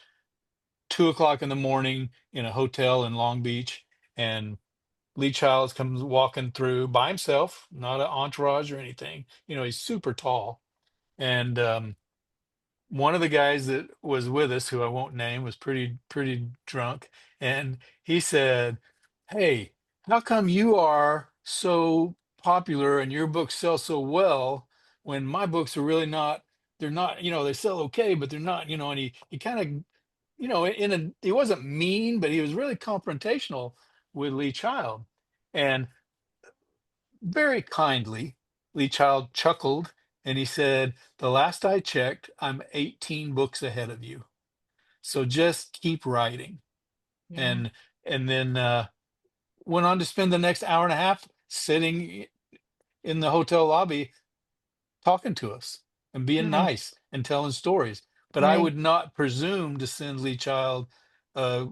2 o'clock in the morning in a hotel in Long Beach, and Lee Childs comes walking through by himself, not an entourage or anything. He's super tall, and one of the guys that was with us, who I won't name, was pretty drunk, and he said, "Hey, how come you are so popular and your books sell so well when my books are really not? They're not, they sell okay, but they're not, And he kind of, he wasn't mean, but he was really confrontational with Lee Child, and very kindly, Lee Child chuckled, and he said, "The last I checked, I'm 18 books ahead of you. So just keep writing." Yeah. And then went on to spend the next hour and a half sitting in the hotel lobby talking to us and being Right. nice and telling stories. But I Right. would not presume to send Lee Child a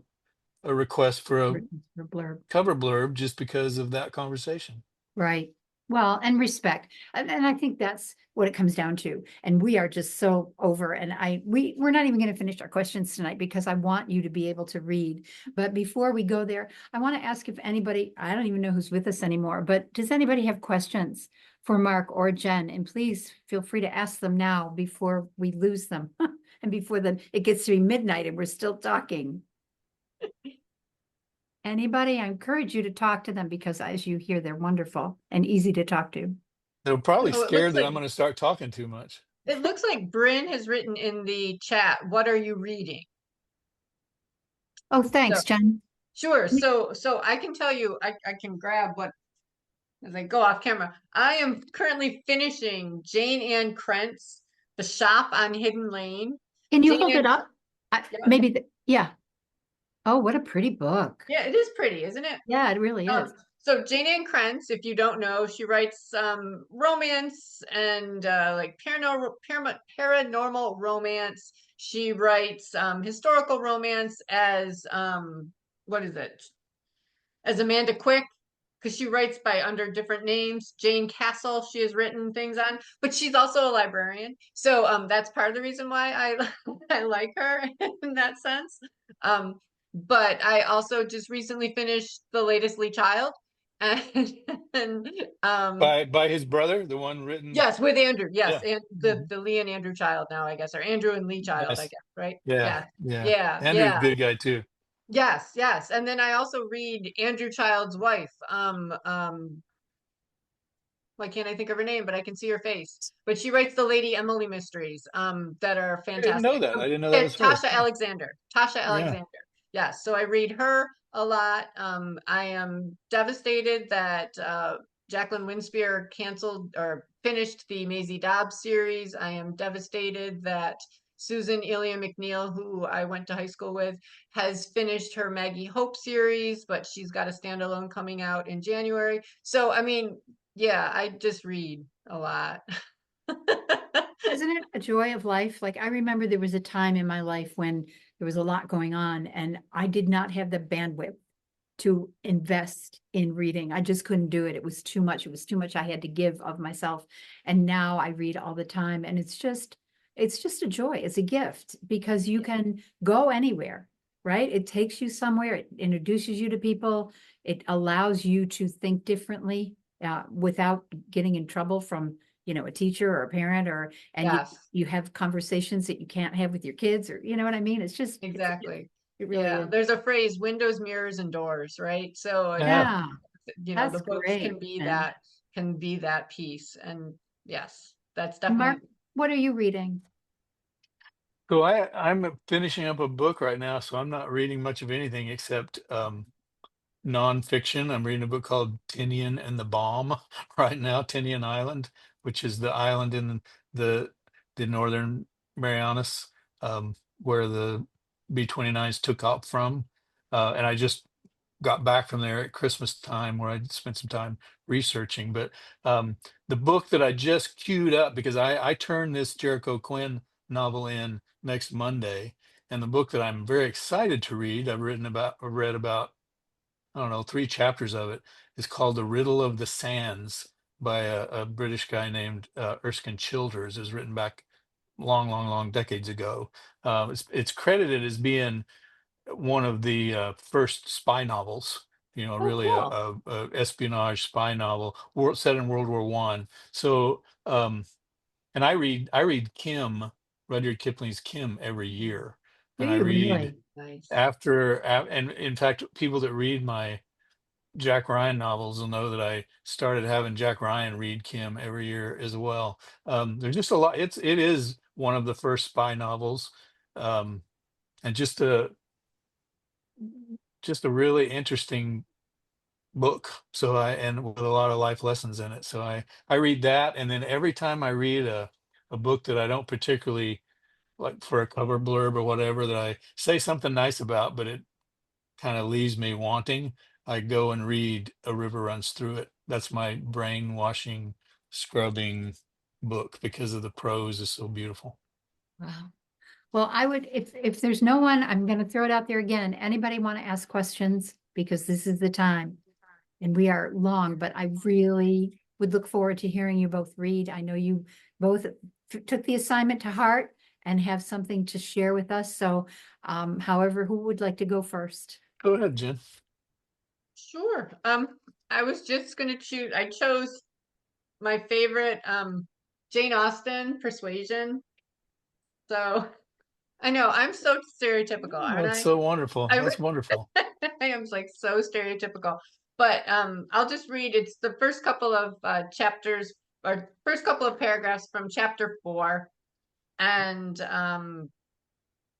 request for a Written for blurb. cover blurb just because of that conversation. Right. Well, and respect. And I think that's what it comes down to. And we are just so over. And we're not even going to finish our questions tonight because I want you to be able to read. But before we go there, I want to ask if anybody, I don't even know who's with us anymore, but does anybody have questions for Marc or Jen? And please feel free to ask them now before we lose them and before it gets to be midnight and we're still talking. Anybody, I encourage you to talk to them because as you hear, they're wonderful and easy to talk to. They're probably So scared that I'm going to start talking too much. it looks like Bryn has written in the chat, what are you reading? Oh, thanks, So, Jen. sure. So I can tell you, I can grab what as I go off camera. I am currently finishing Jane Ann Krentz, The Shop on Hidden Lane. Can you Jane hold Ann, it up? yeah, Maybe, yeah. Oh, what a pretty book. yeah, it is pretty, isn't it? Yeah, it really is. So Jane Ann Krentz, if you don't know, she writes romance and like paranormal romance. She writes historical romance as what is it? As Amanda Quick, because she writes by under different names. Jane Castle, she has written things on, but she's also a librarian. So that's part of the reason why I I like her in that sense. But I also just recently finished the latest Lee Child. And, and By his brother, the one written. yes, with Andrew, yes, Yeah. and Mhm. the Lee and Andrew Child now, I guess, or Andrew and Lee Child, I Nice. guess, right? Yeah. Yeah, Yeah. yeah, Andrew's a yeah. good guy too. Yes, yes. And then I also read Andrew Child's wife. Why can't I think of her name, but I can see her face. But she writes the Lady Emily mysteries, that are I didn't know fantastic. that. I didn't know that was her. Tasha Alexander. Tasha Yeah. Alexander. Yes. So I read her a lot. I am devastated that Jacqueline Winspear canceled or finished the Maisie Dobbs series. I am devastated that Susan Ilia McNeil, who I went to high school with, has finished her Maggie Hope series, but she's got a standalone coming out in January. So, I mean, yeah, I just read a lot. Isn't it a joy of life? Like I remember there was a time in my life when there was a lot going on and I did not have the bandwidth to invest in reading. I just couldn't do it. It was too much. It was too much I had to give of myself. And now I read all the time and it's just a joy. It's a gift because you can go anywhere, right? It takes you somewhere. It introduces you to people. It allows you to think differently without getting in trouble from, a teacher or a parent and Yes, you have conversations that you can't have with your kids or, you know what I mean? It's just, exactly. it really Yeah, is. there's a phrase, windows, mirrors, and doors, right? So, Yeah. Yeah, the that's books great. can be that piece. And yes, that's Marc, definitely what are you reading? So I'm finishing up a book right now, so I'm not reading much of anything except nonfiction. I'm reading a book called Tinian and the Bomb right now, Tinian Island, which is the island in the the northern Marianas, where the B-29s took off from. And I just got back from there at Christmas time where I spent some time researching. But the book that I just queued up because I turned this Jericho Quinn novel in next Monday, and the book that I'm very excited to read, read about, I don't know, 3 chapters of it, is called The Riddle of the Sands by a British guy named Erskine Childers. It was written back long, long, long decades ago. It's credited as being one of the first spy novels. oh Really cool. a espionage spy novel, set in World War One. So, and I read Rudyard Kipling's Kim every year, Do and I you read really? Nice. and in fact, people that read my Jack Ryan novels will know that I started having Jack Ryan read Kim every year as well. There's just a lot. It is one of the first spy novels, um, and just a really interesting book. So and with a lot of life lessons in it. So I read that, and then every time I read a book that I don't particularly like for a cover blurb or whatever that I say something nice about, but it kind of leaves me wanting, I go and read A River Runs Through It. That's my brainwashing, scrubbing book because of the prose is so beautiful. Wow. Well, I would, if there's no one, I'm going to throw it out there again. Anybody want to ask questions? Because this is the time. And we are long, but I really would look forward to hearing you both read. I know you both took the assignment to heart and have something to share with us. So, however, who would like to go first? Go ahead, Jen. Sure. I was just gonna choose. I chose my favorite, Jane Austen, Persuasion. So I know I'm so stereotypical, Oh, aren't that's I? so wonderful. I, That's wonderful. I am like so stereotypical. But I'll just read. It's the first couple of chapters or first couple of paragraphs from chapter 4, and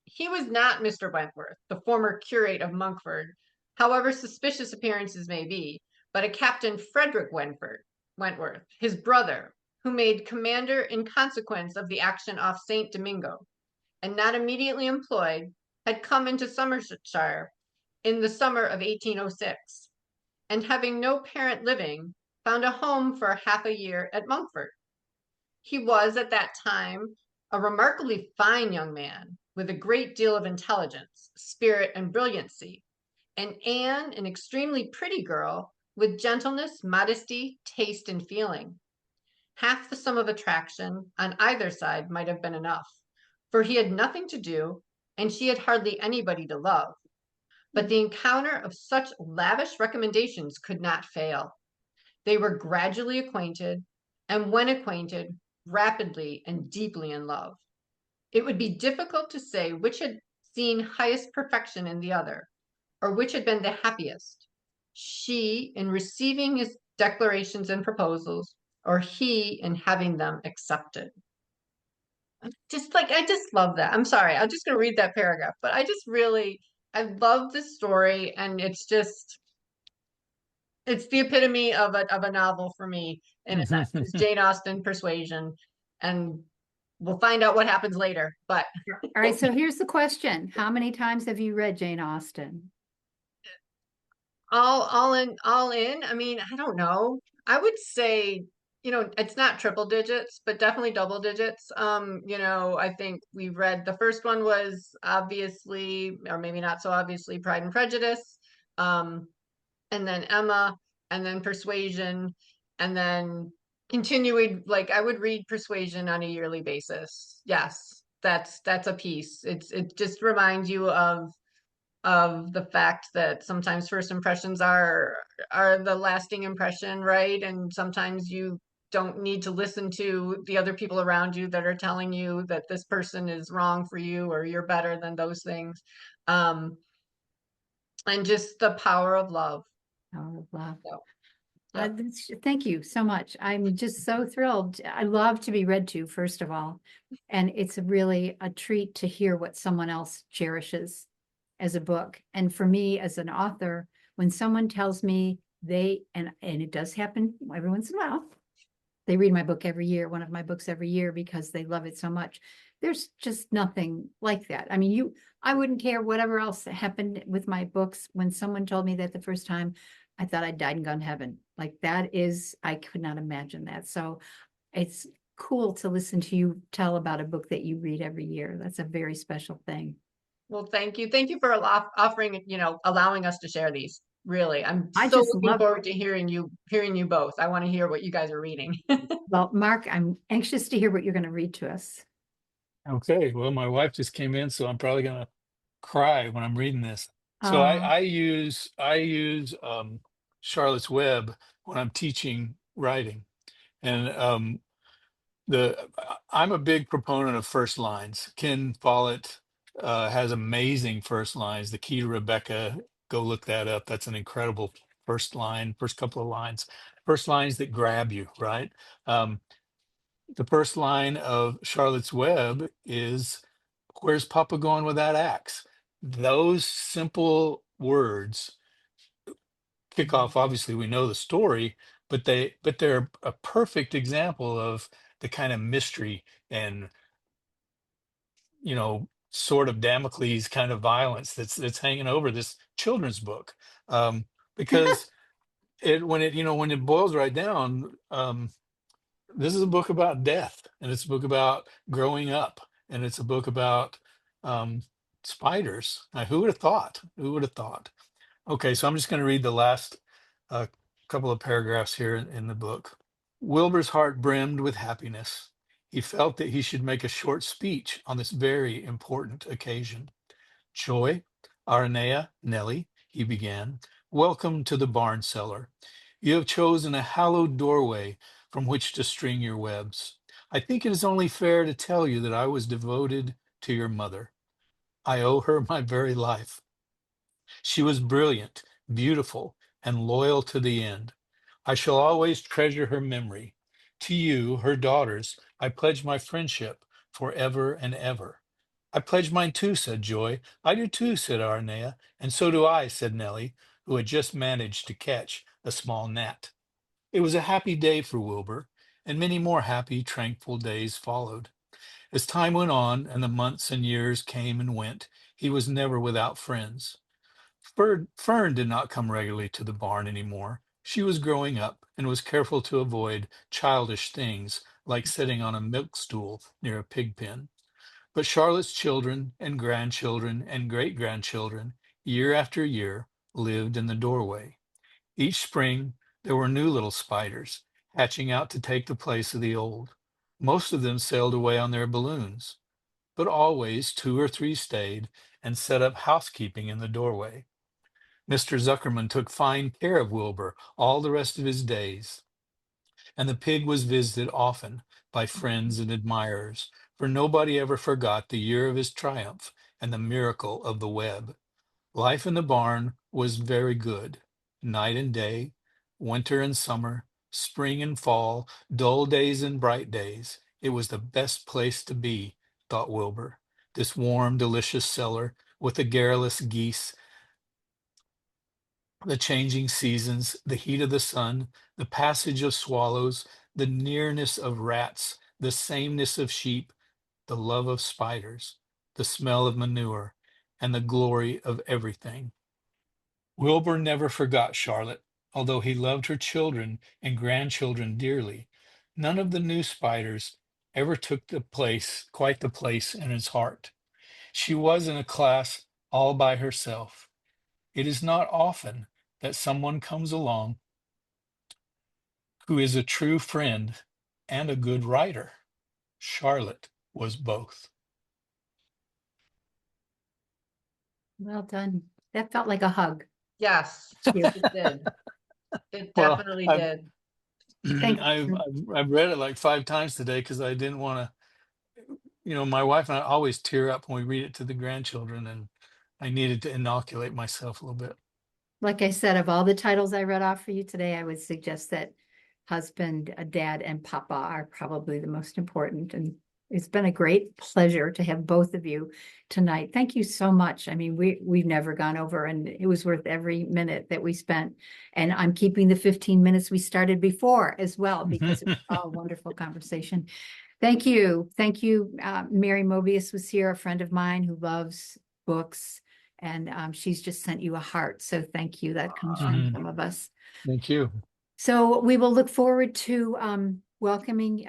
he was not Mr. Wentworth, the former curate of Monkford, however suspicious appearances may be, but a Captain Frederick Wentworth, his brother, who made commander in consequence of the action off St. Domingo, and not immediately employed, had come into Somersetshire in the summer of 1806, and having no parent living, found a home for half a year at Monkford. He was at that time a remarkably fine young man with a great deal of intelligence, spirit, and brilliancy, and Anne an extremely pretty girl with gentleness, modesty, taste, and feeling. Half the sum of attraction on either side might have been enough, for he had nothing to do, and she had hardly anybody to love. But the encounter of such lavish recommendations could not fail. They were gradually acquainted, and when acquainted, rapidly and deeply in love. It would be difficult to say which had seen highest perfection in the other, or which had been the happiest, she in receiving his declarations and proposals, or he in having them accepted. Just like, I just love that. I'm sorry, I'm just going to read that paragraph, but I love this story, and it's the epitome of a novel for me in a sense. It's Jane Austen Persuasion, and we'll find out what happens later. But All right, so here's the question. How many times have you read Jane Austen? all in. I mean, I don't know. I would say, it's not triple digits, but definitely double digits. I think we read the first one was obviously, or maybe not so obviously, Pride and Prejudice. Um, and then Emma, and then Persuasion, and then continuing, like I would read Persuasion on a yearly basis. Yes, that's a piece. It just reminds you of the fact that sometimes first impressions are the lasting impression, right? And sometimes you don't need to listen to the other people around you that are telling you that this person is wrong for you or you're better than those things. Um, and just the power of love. Oh, wow. So, yep. Thank you so much. I'm just so thrilled. I love to be read to, first of all. And it's really a treat to hear what someone else cherishes as a book. And for me as an author, when someone tells me and it does happen every once in a while, they read my book every year, one of my books every year, because they love it so much. There's just nothing like that. I mean, I wouldn't care whatever else happened with my books. When someone told me that the first time, I thought I'd died and gone to heaven. Like I could not imagine that. So it's cool to listen to you tell about a book that you read every year. That's a very special thing. Well, thank you. Thank you for offering, allowing us to share these. Really, I'm I so just looking love, forward to hearing you both. I want to hear what you guys are reading. well, Marc, I'm anxious to hear what you're going to read to us. Okay, well, my wife just came in, so I'm probably gonna cry when I'm reading this. So I, Oh, I use I use Charlotte's Web when I'm teaching writing, and I'm a big proponent of first lines. Ken Follett has amazing first lines. The Key to Rebecca, go look that up. That's an incredible first line, first couple of lines, first lines that grab you, right? Um, the first line of Charlotte's Web is, "Where's Papa going with that axe?" Those simple words kick off. Obviously, we know the story, but they're a perfect example of the kind of mystery and sort of Damocles kind of violence that's hanging over this children's book. Because when it boils right down, this is a book about death, and it's a book about growing up, and it's a book about Spiders. Now, who would have thought? Who would have thought? Okay, so I'm just going to read the last uh, couple of paragraphs here in the book. Wilbur's heart brimmed with happiness. He felt that he should make a short speech on this very important occasion. Joy, Aranea, Nellie, he began, welcome to the barn cellar. You have chosen a hallowed doorway from which to string your webs. I think it is only fair to tell you that I was devoted to your mother. I owe her my very life. She was brilliant, beautiful, and loyal to the end. I shall always treasure her memory. To you, her daughters, I pledge my friendship forever and ever. I pledge mine too, said Joy. I do too, said Arnea. And so do I, said Nellie, who had just managed to catch a small gnat. It was a happy day for Wilbur, and many more happy, tranquil days followed. As time went on and the months and years came and went, he was never without friends. Fern did not come regularly to the barn anymore. She was growing up and was careful to avoid childish things like sitting on a milk stool near a pig pen. But Charlotte's children and grandchildren and great-grandchildren, year after year, lived in the doorway. Each spring, there were new little spiders hatching out to take the place of the old. Most of them sailed away on their balloons, but always 2 or 3 stayed and set up housekeeping in the doorway. Mr. Zuckerman took fine care of Wilbur all the rest of his days, and the pig was visited often by friends and admirers, for nobody ever forgot the year of his triumph and the miracle of the web. Life in the barn was very good, night and day, winter and summer, spring and fall, dull days and bright days. It was the best place to be, thought Wilbur, this warm, delicious cellar with the garrulous geese, the changing seasons, the heat of the sun, the passage of swallows, the nearness of rats, the sameness of sheep, the love of spiders, the smell of manure, and the glory of everything. Wilbur never forgot Charlotte, although he loved her children and grandchildren dearly. None of the new spiders ever took quite the place in his heart. She was in a class all by herself. It is not often that someone comes along who is a true friend and a good writer. Charlotte was both. Well done. That felt like a hug. Yes, Thank you. it did. It Well, definitely I've, did. Thank I've, you. I've read it like 5 times today because I didn't want to, my wife and I always tear up when we read it to the grandchildren, and I needed to inoculate myself a little bit. Like I said, of all the titles I read off for you today, I would suggest that husband, dad, and papa are probably the most important. And it's been a great pleasure to have both of you tonight. Thank you so much. I mean, we've never gone over, and it was worth every minute that we spent. And I'm keeping the 15 minutes we started before as well, because it's a wonderful conversation. Thank you. Thank you. Mary Mobius was here, a friend of mine who loves books, and she's just sent you a heart. So thank you. That comes from some of us. Thank you. So we will look forward to welcoming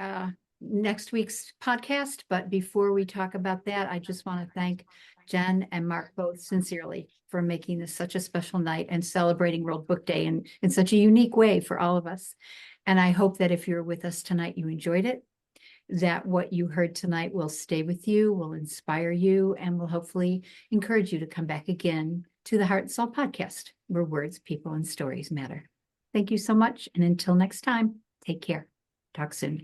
next week's podcast. But before we talk about that, I just want to thank Jen and Marc both sincerely for making this such a special night and celebrating World Book Day in such a unique way for all of us. And I hope that if you're with us tonight, you enjoyed it, that what you heard tonight will stay with you, will inspire you, and will hopefully encourage you to come back again to the Heart and Soul podcast, where words, people, and stories matter. Thank you so much. And until next time, take care. Talk soon.